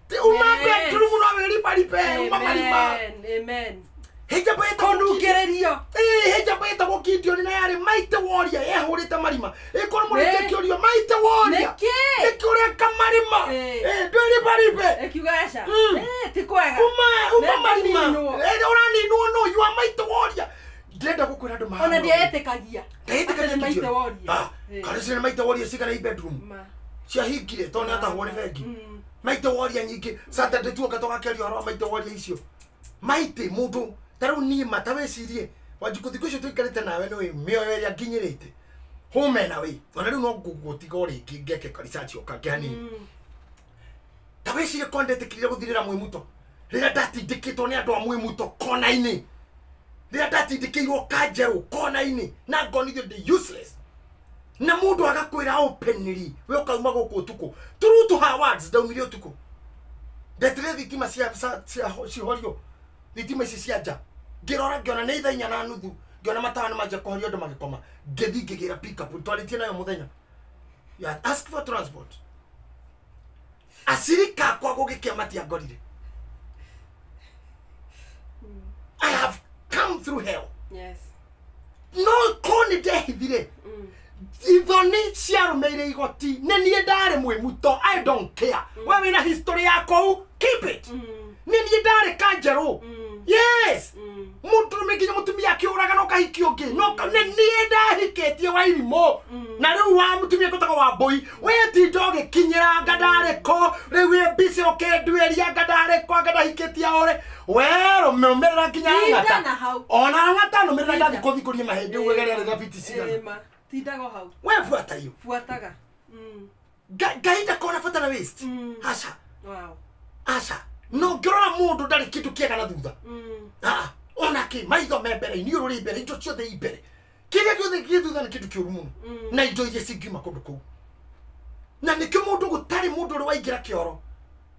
ti uma bedroom no weri paripe uma marima amen heja baita kunungiririo heja baita gokitio ni na yari maite warrior yehurite marima ikoro murite kiorio maite warrior ikore kamarima ndwiri paripe ekiugasha ti kwega uma marima orani no you are maite warrior ndenda gukwira ndu ma ona ndietekagia maite warrior kana sina maite warrior sigara i bedroom cia hingire tone atahwo ni bengi maite warrior nyingi Saturday tu ukatoka kerio aro maite warrior icio maite mundu taru ni matawecirie wajikuthikosho tuikarite nawe no mioyo ya nginyirite home na we ona riu no gutigori ngeke research okakani tawecirie content kirire guthirira mwimuto rira datindikitwo ni andu a mwimuto kona-ini They are that indicator kajero kona ini na ngonithio the useless. Na mundu agakwira openly we ukauma guku tuko. True to her words daumirio tuko. Ndetere thitima cia cihorio. Thitima ici cianja. Ngirora ngiona ni thaa 4 na nuthu. Ngiona matawa maje kuhorio andu magikoma. Ngethi ngigira pick up twaritie nayo muthenya. You ask for transport. Asirika kwa gugikia matia ngorire. I have come through hell. Yes. No koni dehithire. Ithoni ciarumeire igoti ne nie ndare mwimuto. I don't care. Wewe wina history yako keep it. Ne nie ndare kanjero. Yes. Mutume kinya mutumia akiuraga no kahiki ungi. No ne nie ndahiketie wa irimo. Na riu wa mutumia kotaka wa boy. We ti doge kinyira ngadare ko. Riu we bisi okendweria ngadare ko ngadahiketia ore. Wero memerera kinya ngata. Ona ngata no merera ndathi kuthikuria mahindi uwegerere gabiti cigana. Tindago hau. We fuata hiyo. Fuataga. Gaida kona fuata na waste. Asha. Wow. Asha. No ngirora mundu ndari kindu kiega na thutha. Ona ki maitho membere ni ururi mbere indo ciothe imbere. Kiria giothe githutha ni kindu kiuru muno. Na indo iria cingiuma kundu kuu. Na nikio mundu gutari mundu uri waingira kioro.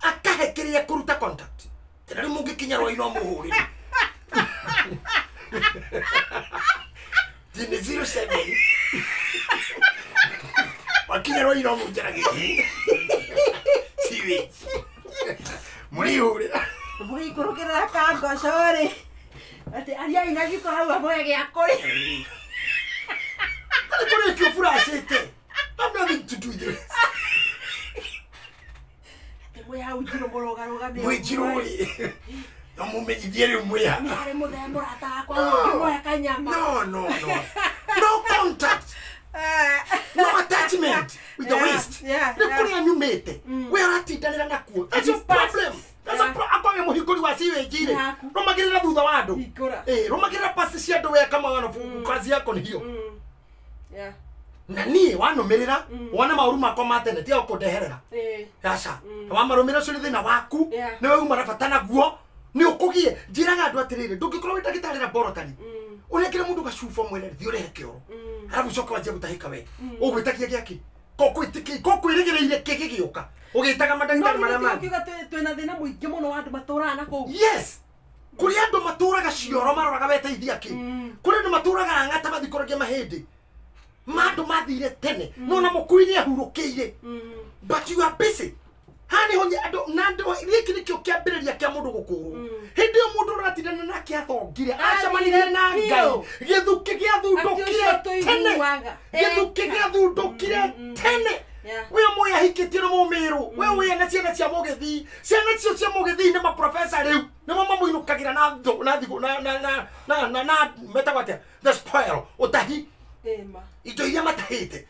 Akahekeria kuruta contact. Tena riu mungikinya rwaino muhuri. Dine 07. Wakinya rwaino mujara giki. Siwi. Muri kurukira kango sorry. Ati aria ina giko hau amoya giakuri. Kuri kyo furashite. I'm nothing to do with this. Mwe hau jiro moroga roga me. Mwe jirori. No mumenyithie mwe. Nare muthembo rata kwa mwe kanyama. No. No contact. No attachment with the waist. Kuri anyumete. We are atidanira nakuo. That's your problem. That's a problem. Muhikuri wa siwe jire. Romagirira thutha wa andu. Romagirira pasi cia andu we kama wana kazi yako ni hiyo. Yeah. Na nie wanumirira wana mauru makwa matene tia ukundeherera. Aca. Wa marumira cio thina waku. Ni we uma rabatana guo. Ni ukugie njiraga andu atirire ndungikorwo wi ndagitari na borotari. Unekire mundu gacufa mwene thi urehe kioro. Arabu coka wanjia gutahika we. Ugwitakia giaki. Kokwirigireire kiki giuka. Ugitaga madagitari maria mangi. Ukiuga twina thina muingi muno andu maturaga na kuu. Yes. Kuri andu maturaga cioro maroraga weteithia ki. Kuri andu maturaga ngata mathikorogia mahindi. Mandu mathire tene. No na mukuini ahurukiire. But you are busy. Hani honye ando nando riki nikyo kiambiriria kia mundu gukuru. Hindi yo mundu ratidana nake athongire. Acamanire na Ngai. Githuki gia thundukire tene. Githuki gia thundukire tene. We moya hikitie no mumiru. We na ciana cia mugithi. Ciana cio cia mugithi ni ma professor riu. Ni mama muinukagira na metagwate. The spoil utahi. Ito iria matahite.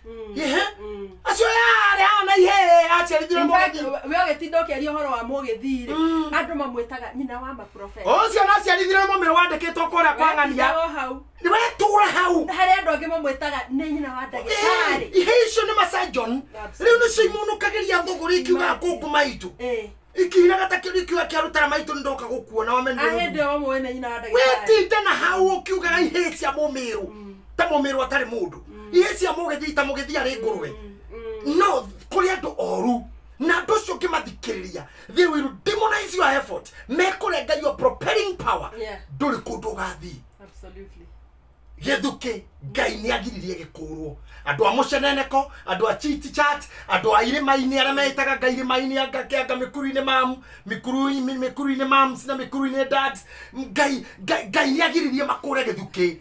Acio yare ana ihe acerithire mugithi. We ogetindo kiaria horo wa mugithi andu mamwetaga nyina wa ma professor. Ocio na acerithire mumiru wandikitwo kuria kwa ngania. Ni we tura hau. Hari andu angi mamwetaga ni nyina wa ndagitari. Ihe icio ni masajon. Riu ni cimunukagiria thuguri ikiuga kuku maitu. Ikina gatakiri kiwa kiarutara maitu ndoka gukuona wamene. Ahende wa mwene nyina wa ndagitari. Wetite na hau ukiuga ihe cia mumiru. Ta mumiru atari mundu. Ihe cia mugithi ta mugithi ari ngurwe. No, kuri andu oru. Na docio kimathikiriria. They will demonize your effort. Mekorenga your propelling power. Nduri kundu gathi. Absolutely. Githuki Ngai ni agiririe gikurwo. Andu a muceneneko, andu a chiti chat, andu a irima-ini aria metaga Ngai irima-ini anga mikuru-ini mam, mikuru-ini mams na mikuru-ini dads. Ngai ni agiririe makure githuki.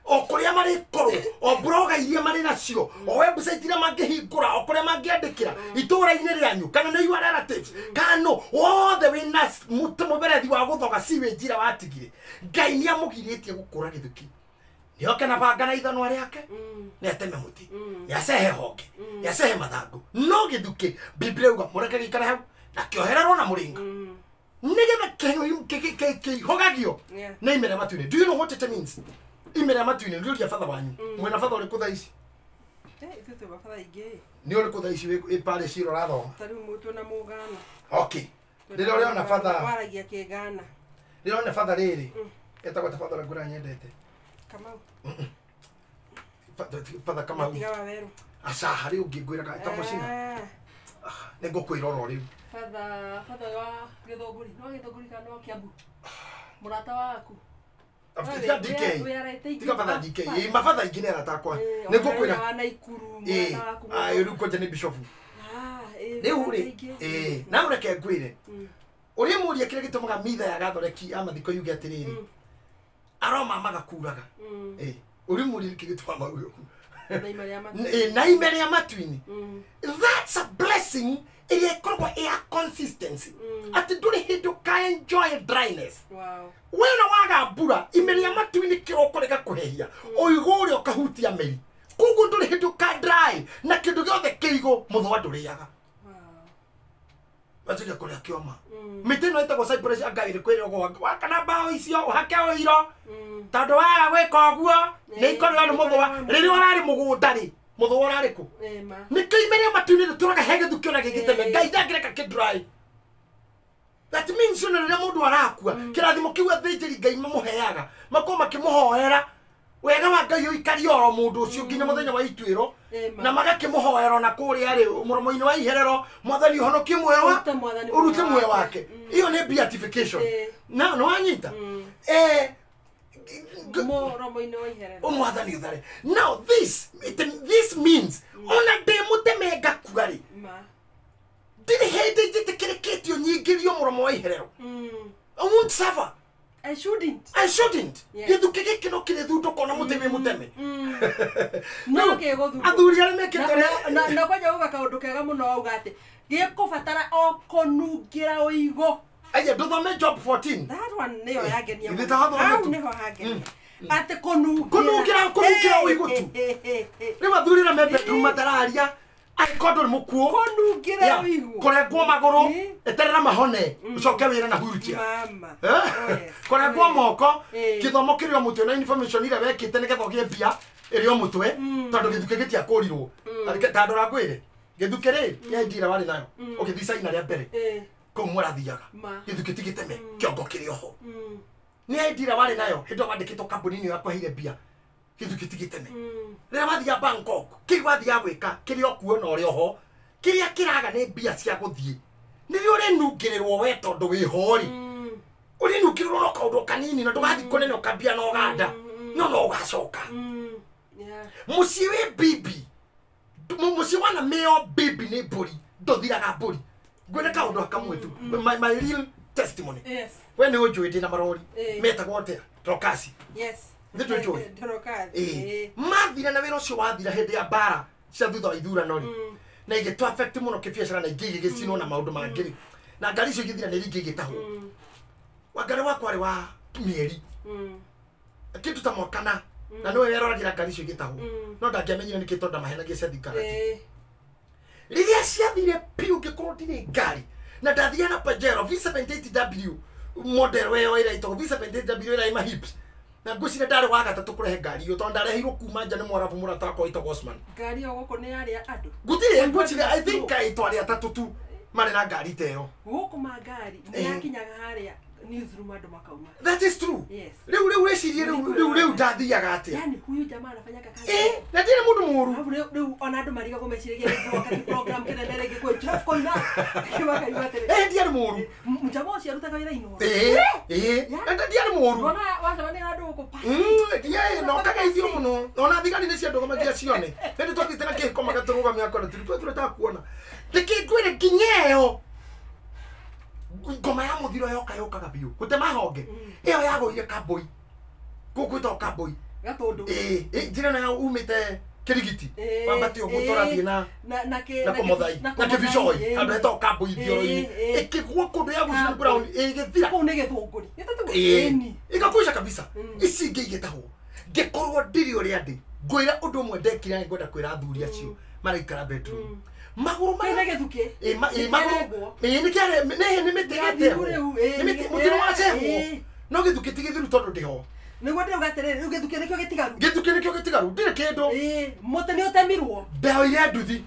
O kuria mari koru, o bloga iria mari nacio, o website iria mangihingura, o kuria mangiandikira, itura-ini rianyu, kana ni your relatives, kana othe wina muberethi wa guthoga siwe njira watigire. Ngai ni amugiritie gukura githuki. Nioke na banga na ithanwa riake, ni ateme muti, yacehe honge, yacehe mathangu. No githuki, Biblia uga mureke gikare hau, na kiohererwo na muringa. Nigetha kihogagio, na imere matu-ini. Do you know what it means? Imere matu-ini ndio father wanyu. Mwena father uri kutha ici. Itutu ba father ingi. Ni uri kutha ici we pare ciro rathoma. Tariu mutu na mugana. Okay. Ndiro uri ona father. Waragia kigana. Ndiro ona father riri. etagwo tafadhali ngura nyendete Kamau Father Kamau tiga waweru asa hari ungingwira ka tamucina nigukwira oro riu Father wa Githunguri no Githunguri kana no Kiambu murata waku Tiga DK tiga Father DK mafadha ingine aratakwa nigukwira wana ikuru murata waku riu koje ni bishop riu ri na ureke ngwire uri muria kire gitumaga mitha ya gathoreki amathiko yuge atiriri aroma magakuraga uri muria kire gituma mauyo na imeri ya matwini that's a blessing ile ikoragwo ya consistency ati nduri hindu ka enjoy dryness wena waga mbura imeri ya matwini kiroko rega kuhehia oigore okahutia meri kugu nduri hindu ka dry na kindu giothe kiigo muthwa nduriaga Bajuga kuria kioma mitino itagwo Cyprus agaire kwirego wakana bao icio uhake oiro tando wa gwika oguo ni ikorwa ni muthwa riri warari mugundari muthwa warari ku nikimeria matuni turaga hege thukiona gigiteme ngai ndangireka kidry that means you know mundu arakua kirathimo kiwa thijiri ngai mamuheaga makoma kimuhoera wega wa ngai uikari oro mundu ucio nginya muthenya wa itwiro na magakimuhoera na kuri ari muromo-ini wa iherero mwathani uhonokie muoyo wa urute muoyo wake iyo ni beatification na no anyita muromo-ini wa iherero mwathani uthare now this means ona de mutemega kugari did hede jitikiriketio nyigirio muromo wa iherero I won't suffer. I shouldn't. Yedu keke kino kile thuto kona muteme. No ke gothu. Athuri ari meketore. Na kwaja uga kaundu kega muno auga ati gikubatara okonungira uigo. Aya nduthome Job 14. That one niyo yagenia. Au niho hagenia. Ate konungira uigo tu. Ni athuri na me bedroom matararia. Aikondo mukuo konungira uigo. Korengwo maguru eterera mahone ucoke wira na hurutia. Mama. Korengwo moko kithomo kirio mutwe na information ile wekite ni getho giembia irio mutwe tondu githuke gitia kurirwo. Tando rangwire githuke ri yendira wari nayo. Ukithisa ina ria mbere. Ko murathiaga. Githuke tigiteme kiongo kirio ho. Ni yendira wari nayo hindo wandikitwo kambuni-ini yakwa hire bia. Githuke tigiteme. Rira wathia Bangkok kiwathia gwika kirio kuo na rio ho kiria kiraga ni bia cia guthie ni uri nungirirwo we tondu wi hori uri nungirirwo no kaundu kanini na ndugathi kunene ukambia no ganda no ugacoka muci wi bibi muci wana meo bibi ni mburi nduthiraga mburi ngwire kaundu akamwe tu my real testimony we ni unjuite na marori metagwo atia Trokasi Ndito joy. Mathira na wero cio wathira hindi ya bara cia thutha wa ithurano ri. Na igetu affect muno kibiacara na ingĩ igĩcinwo na maundu mangĩ. Na ngari icio igĩthira nĩ ringĩ igĩtahwo. Wangari wakwa arĩ wa mĩeri. Kindu ta mwakana na nĩwe weroragira ngari icio igĩtahwo. No ndangĩamenyire nĩkĩ tondu mahenagia cia thirikari. Rĩrĩa ciathire piu ngĩkorwo ndirĩ ngari na ndathia na Pajero V78W model weyo ĩrĩa ĩtagwo V78W ĩrĩa ĩma hips. Na ngwicire ndari wa gatatu kurehe ngari yo tondu ndarehirwo kuma nja ni mwarabu murata wakwa ito Osman ngari yo goko ni aria andu gutire ngwicire I think ito aria atatu tu mari na ngari teyo goko ma ngari ni yakinyaga haria newsroom andu makauma. That is true. Yes. Leo wecirie leo ndathiaga atia. Yani huyu jamaa anafanyaka kazi. Na ndire mundu muru. Leo ona andu mariga gomeciria wakati program kinenere gikwe chef koina. Kibaka ibatere. Ndire muru. Mjamaa ucio arutaga wira ino. Ndire muru. Bona wasabane andu gupa. No kaga ithio muno. Ona thigari ni cia ndogo magia cione. Ndi twathite na kiko magaturuga miako tuli tureta kuona. Ndikigwire kinyeo. Ngoma ya muthiro yoka biu gutema honge iyo yagoire kaboi gukwita kaboi gatondu njira na umite kirigiti wambati ogutora thina na komothai na kibishoi andu heto kaboi thioro-ini ikigwa kundu ya gucina brown githira kau ne githunguri igakuisha kabisa ici ingi igitahwo ngikorwo ndiri uria ndi ngwira undu umwe ndekire ngwenda kwira athuri acio maraikara bedroom maguru ma gethuke maguru ni kare ni mitigete ni mutino wa ceho no gethuke tigithiru tondu ndiho niguo ndi ugaterere gethuke nikio gitigaru ndire kindu muti ni utemirwo ndeo ile nduthi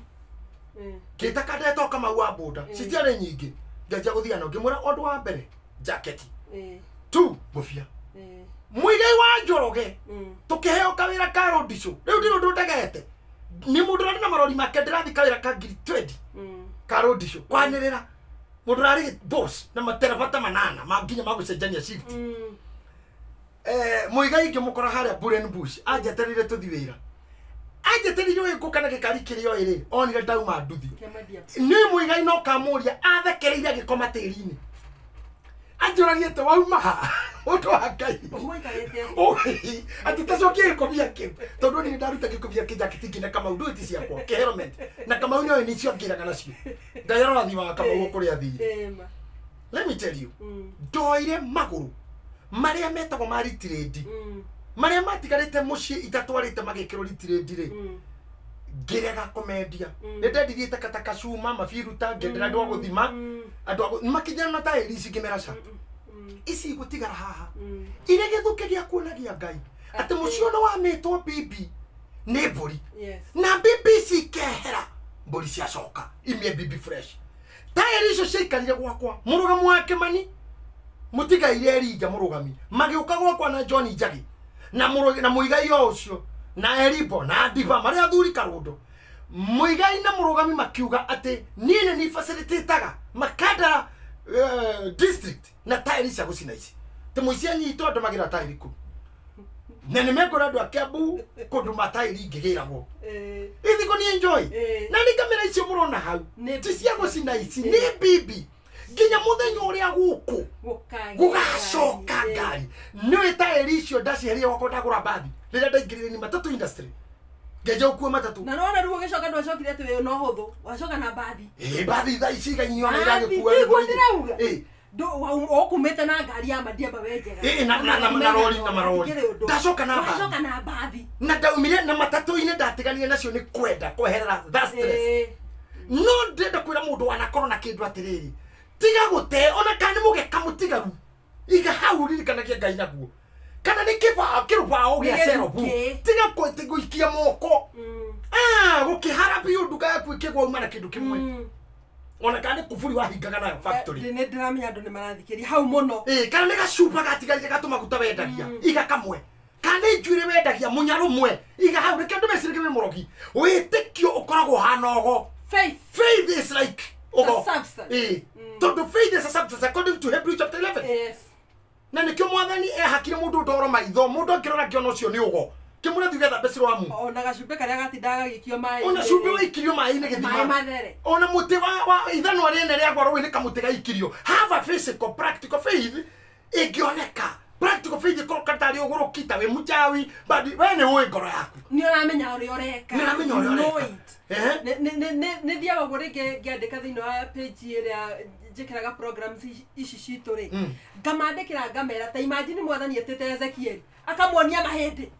kitaka ndeto kama wa boda citiare nyingi ngeja guthia no ngimura ondu wa mbere jacket tu gofia muigai wa Njoroge tukiheo kawira ka road show riu ndiro ndutagete ni mundu rari na marori make ndirathi kawira ka ngiri 20 ka road show kwanirira mundu rari boss na materabata manana manginya magucenjania shift muigai ngimukora haria Buren Bush anjeterire tuthi wira anjeterire uko kana gikari kirio iri onire ndauma nduthi ni muigai no kamuria athekereire gikoma tirini anjuragiete wauma ha undu wa Ngai ati tacokie gikobia kiu tondu ni ndaruta gikobia kijakiti na kama undu ti ciakwa helmet na kama unyo ni cio ngiraga nacio ndayarora thi wa kama uko kuria thi let me tell you ndoire maguru maria metagwo ma retrade maria matigarite muci itatwarite magikiro retrade ri ngirega komedia ndendithite kataka cuma mafiruta ngendera ndo guthima andu makinyana na tairi cingimeraca ici gutigara haha ire githuke gia kuonagia Ngai ati mucio no wamitwo bibi ni mburi na bibi cikehera mburi ciacoka imie bibi fresh tairi icio ciaikarire gwakwa murugamu wake mani mutigaire Elijah murugami magiuka gwakwa na John Njagi na muigai ucio na Eribo na Diva maria thuri karundo muigai na murugami makiuga ati nine ni facilitaga makada district na tairi cia gucina ici te muicia nyito andu magira tairi ku na ni mekora andu akiambu kundu matairi ngigiragwo ithiko ni enjoy na ni kamera icio murona hau ti cia gucina ici ni bibi ginya muthenya uria guku gugacoka ngari ni tairi icio ndaciheria gwakwa ndagura bathi rĩrĩa ndaingĩrire ni matatu industry ngeje ukuo matatu na nona ruo gicoka ndwacokire ati we no huthu wacoka na bathi bathi tha ici gainyo na iragikuwa ndo okumete na ngari ya madiamba wejega na marori ndacoka na bathi na ndaumire na matatu ine ndatiganire nacio ni kwenda kweherera that stress no ndenda kwira mundu wanakorwo na kindu atiriri tiga gute ona kana mugeka mutigaru iga hauriri kana kia Ngai naguo kana ni kirubao gia serobu tiga kwete guikia moko gukiharabi unduga yaku ikigwa uma na kindu kimwe ona kana kufuri wahingaga nayo factory ni ndiramenya andu ni marathikiria hau muno kana ni gacupa gatigarire gatumaguta wendagia iga kamwe kana njwire wendagia munyarumwe iga hau reke ndumecirike we murogi witikio ukoragwo hanogo faith is like the faith is a substance according to Hebrews chapter 11 yes na nikio mwathani hakire mundu ndoro maitho mundu akirora kiono cio ni ugo kimura thugetha beciro wa mu ona gacumbe karia gatindaga gikio mai ona cumbe wa ikirio mai ni githima mathere ona muti wa ithano ariene ria goro ni kamuti ga ikirio have a physical practical faith igioneka practical faith ko katari ugoro kita we muchawi badi we ni uwe ngoro yaku ni uramenya uri oreka ni uramenya uri oreka ne thiaga gore ngiandika thiini wa page iria njikiraga programs ici citu ri ngamandikira ngamera ta imagine mwathani etete Ezekiel akamuonia mahindi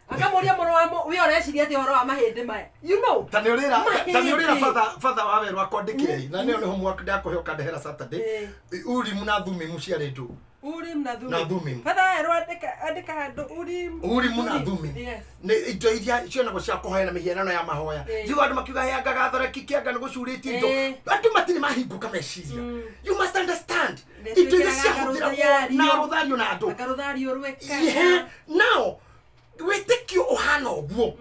akamuonia moro wa we oreciria thi oro wa mahindi maya you know tani urira father wa weru akondikire na ni homework ndakuheoka ndehera Saturday uri muna thumi muciare ndu uri mna thumi father ero andika handu uri muna thumi ni indo iria ciona go cia kuhoya mihianano ya mahoya yu andu makiuga heanga thoreki kianga ni gucuriti indo andu matini mahinguka meciria you must understand indo iria ciahuthira na ruthario na andu ruthario rweka now witikio uhana oguo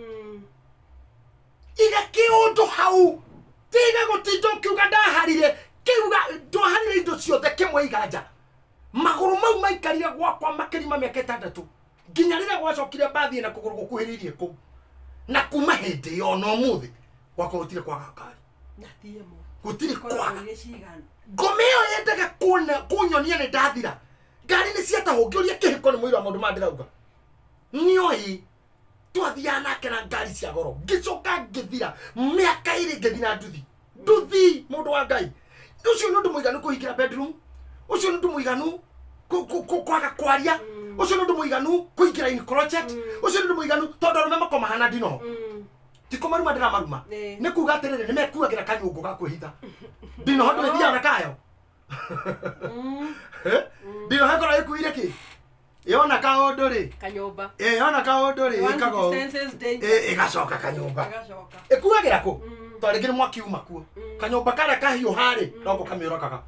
iga kiundu hau tiga gutindo kiuga ndaharire kiuga ndwaharire indo ciothe kimwe iganja maguru mau maikarire gwakwa makirima miaka 6 nginya rira gwacokire bathi na kuguru gukuhiririe ku na kuma hindi yo no muthi gwakwa gutire kwaga ngari na tiemo gutire kwaga ngomeo yendaga kunyonia ni ndathira ngari ni ciatahungioria kihiko ni muira mundu mandirauga nioi twathia nake na ngari cia goro ngicoka ngithira miaka iri ngithina nduthi mundu wa Ngai ucio nundu muiganu kuhikira bedroom ucio nundu muiganu kwaga kwaria ucio nundu muiganu kuhikira in project ucio nundu muiganu tondu rume makoma hana ndino tiko maruma ndira maruma ni kuga atiriri ni mekuagira kanyungu ga kuhitha ndino hondo thia na kayo ndino hakora ikuire ki yona kaundu ri kanyumba yona kaundu ri ikago igacoka kanyumba ikuagira ku tori ngiri mwakiuma kuo kanyumba kara kahiu hari no kamiorokaga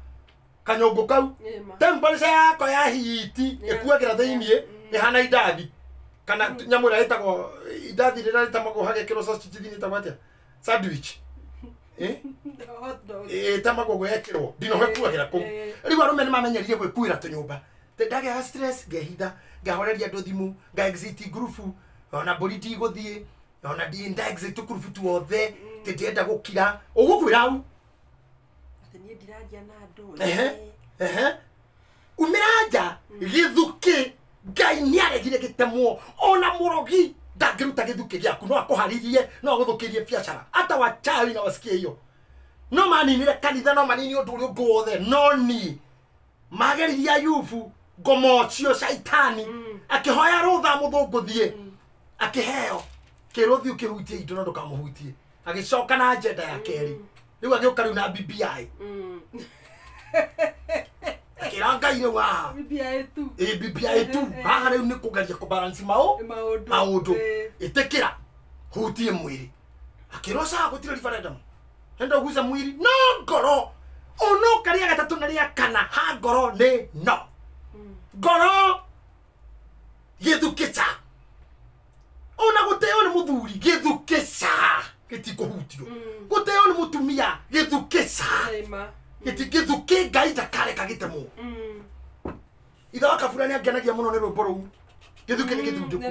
kanyungu kau temperature yako ya hiti ikuagira thiini ihana idathi kana nyamura itagwo idathi rira ritamagwo hagekero sausage thini tagwatia sandwich hot dog tamagwo gwekero ndino hekuagira ku riu arume ni mamenyerire gwikuira tunyumba ndagĩa stress ngehitha ngahoreria andu thimu nga exit group ona boliti guthie ona ndi exit group tuothe tindienda gukira ugukwira au atini ndiragia na andu umiraja githuki ngai ni aregire gitemwo ona murogi ndagiruta githuki giaku no akuharirie no guthukirie biashara hata wachawi na wasikie hiyo no maninire kanitha no manini undu uri ngothe no ni mageriria yufu ngomocio shaitani akihoya rutha muthunguthie akiheo kiruthi ukihutie indo no ndukamuhutie agicoka na agenda ya keri riu agioka riu na BBI kiranga ire wa BBI tu BBI tu haha riu ni kugeria kubalance maundu itikira hutie mwiri akirosa gutira referendum enda guza mwiri no ngoro ono karia gatatu na ria kana ha ngoro ni no ngoro githukica ona guteo ni muthuri githukica gitikuhutio guteo ni mutumia githukica githuki ngai ndakareka gitemo itha wakabura angenagia muno ni rwimbo ruu githuki ni githunjuku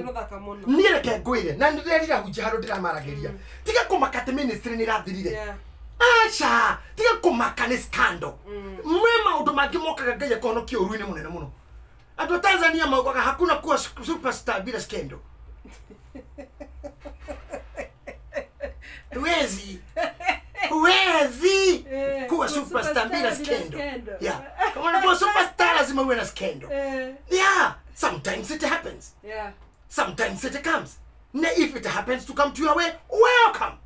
ni reke ngwire na ndirerira hunjia handu ndiramarageria tiga kumakate ministry ni rathirire acha tiga kumaka ni scandal mwe maundu mangi mokaga ngai akonokia uruini munene muno andu Tanzania maugaga hakuna kuwa superstar bila scandal huwezi kuwa superstar bila scandal yeah kama kuwa superstar lazima uwe na scandal yeah sometimes it happens sometimes it comes na if it happens to come to your way welcome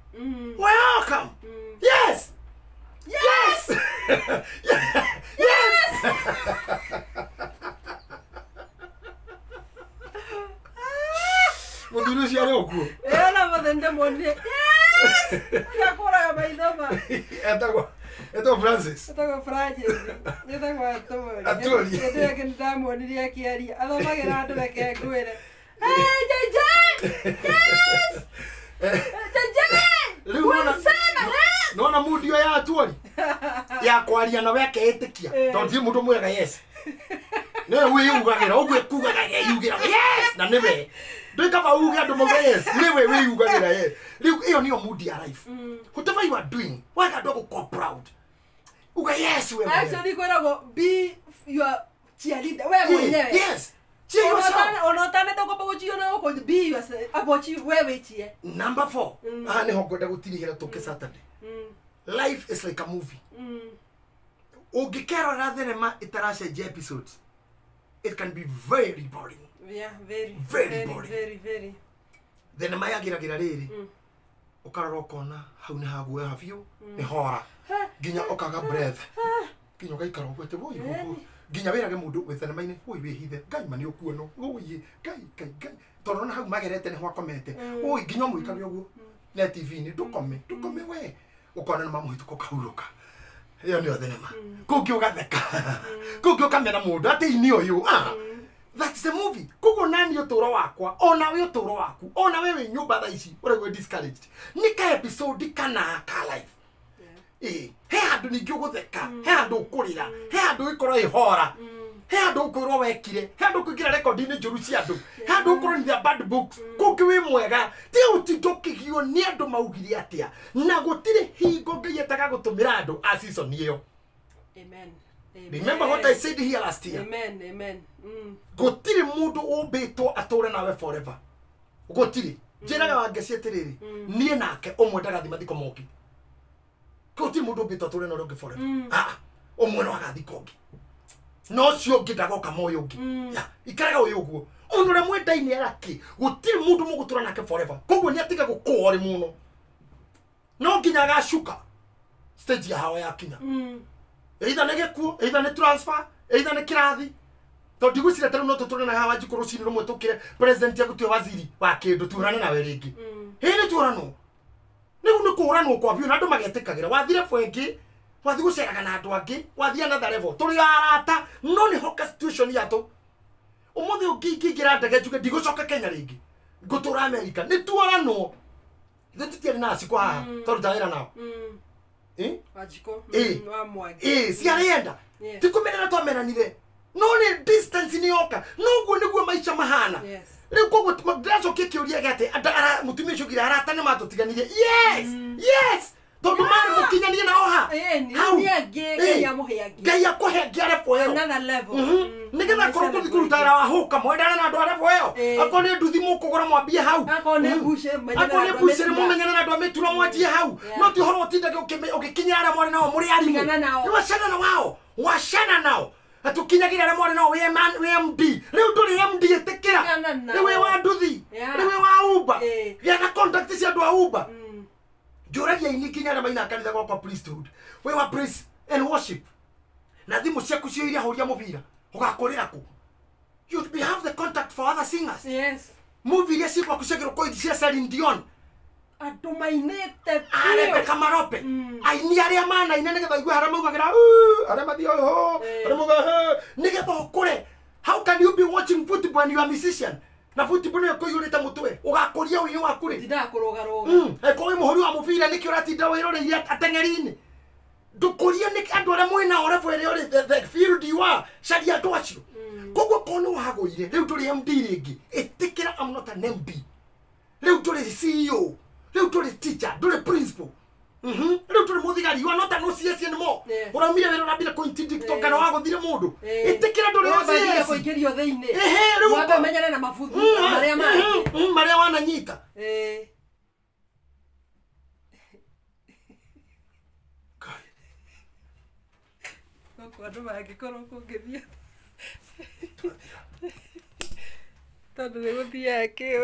welcome yes yes yes mudurusi ari okuo na mathende moni yes yakora maithoma etagwo Francis etagwo Atoli ndio ndamonirie akiaria athomagira andu reke ngwire JJ yes JJ nona mudio ya Atoli ya kwaria na weke etikia tondu mundu mwega yes ne wiyugagira ogwe kugaga yugira yes na nebe ndikaba uge andu mo yes newe wiyugagira yes riu iyo niyo mood ya life whatever you are doing why can't you go proud uga yes we actually go be your cheerleader we mwenyewe yes cheer yourself onotane to ko chiona ko be yourself abochi wewe chie number 4 ne hogoda gutirihira toke Saturday life is like a movie ugikero na thenema itaracenjia episodes it can be very boring yeah very boring very thenema yagiragira riri ukarora ukona hau ni haguo hafio ni hora ginya okaga breath ginya gaikara gwete boy ginya wirage mundu we thenema-ini boy wihithe ngai mani ukuono oye ngai torona hau magerete ni hwakomete oy ginya muikage uguo na TV-ini ndukome we ukona mamuhituko kauruka iyo ni thenema kuki ugatheka kuki ukamena mundu ati ini uyu that's the movie kugo nani uturo wakwa ona we uturo waku ona wewe nyumba tha ici uragwe discouraged nika episode kana ka life he andu ningi ugutheka he andu ukurira he andu ikoro ihora he andu ukurwo wekire he andu kugira record-ini njuru cia andu he andu ukuronithia bad books kuki wi mwega ti utindukigio ni andu maugire atia na gutire hingo ngai etaga gutumira andu a season iyo amen remember what I said here last year amen gutire mundu umbitwo ature nawe forever gutire njiraga wangeci atiriri nie nake umwe ndagathi mathiko moki gutire mundu umbitwo ature nawe forever umwe no agathiko ngi no cio ngidagoka moyo ngi ya ikaraga uyu guo unure mwendaini araki gutire mundu mugutura nake forever koguo ni atiga gukori muno no nginya agashuka stage ya hawa yakinya either negekuo either ne transfer either ne kirathi to digusira tero no tuturana hawa jikuru cini rumwe tukire president ya gutwe waziri wa kindu turana nawe ringi hini turano nigu kurano kwa vyo nadu magetekagira wathire fwengi wathi guceraga na andu angi wathi another level turi arata no ni hoka situation yato umuthi ukingĩingĩra ndege njuge ndigũcoka Kenya rĩngĩ ngũtũra America nĩ tuorano ithuĩ tũtiarĩ na aciko haha twaruta wĩra nao ciarĩenda ti kũmenera twamenanire no nĩ distance nĩ yoka noguo nĩguo maica mahana rĩu koguo ndĩracokia kĩũria gĩatĩ mũtumia ũcio nginya arata nĩ matũtiganirie yes tondu mari mukinyania nao ha Ngai akũhe ngĩ level ĩyo nigetha korwo tũthi kũruta wĩra wa hũka mwendane na andũ a level ĩyo akorwo nĩ nduthi mũkũgũra mwambie hau akorwo nĩ mbucĩrĩ mũmenyane na andũ a mĩturo mwanjie hau no ti ũhoro ũtindage ũgĩkinyĩra arĩa mwarĩ nao mũrĩ arimũ wacana nao atukinyagĩra arĩa mwarĩ nao wĩ MD rĩu ndũrĩ MD ĩtĩkĩra rĩu wĩ wa nduthi rĩu wĩ wa Uber gĩa na contact cia andũ a Uber Joragia ini kinya na maina kanitha kwa priesthood. We wa praise and worship. Na thimu ciaku cio iria horia mubira. Ugakorera ku. You have the contact for other singers. Yes. Movie ya siku akushegero kwa cia Celine Dion. Atumainete. Rebecca Marope. Aini aria mana ina ngetha igwe hara maugagira aria mathio ho. Aria muga ngetha okore. How can you be watching football and you are a musician? Na football nĩ kũiyũrĩte mũtwe ũgakũria ũyũ waku rĩ ndakũrũgarũga eko wĩ mũhũri wa mũbira nĩkĩ ũratinda wĩroreire ateng'eri-inĩ ndũkũrie nĩ andũ arĩa mwĩnao level ĩrĩa ũrĩ the field you are caria andũ acio koguo korwo nĩ wagũire rĩu ndũrĩ MD rĩngĩ ĩtĩkĩra I'm not an MD rĩu ndũrĩ CEO rĩu ndũrĩ teacher ndũrĩ principal rĩu tũrĩ mũthigari you are not an OCS anymore ũraumire wĩra ũrambire kũintindict kana wagũthire mũndũ ĩtĩkĩra ndũrĩ OCS kũingĩrio thĩinĩ rĩu wambe menyane na mabuthu marĩa mangĩ marĩa wananyita andũ mangĩkorwo kũngĩthiĩ tondũ nĩ gũthiaga kĩo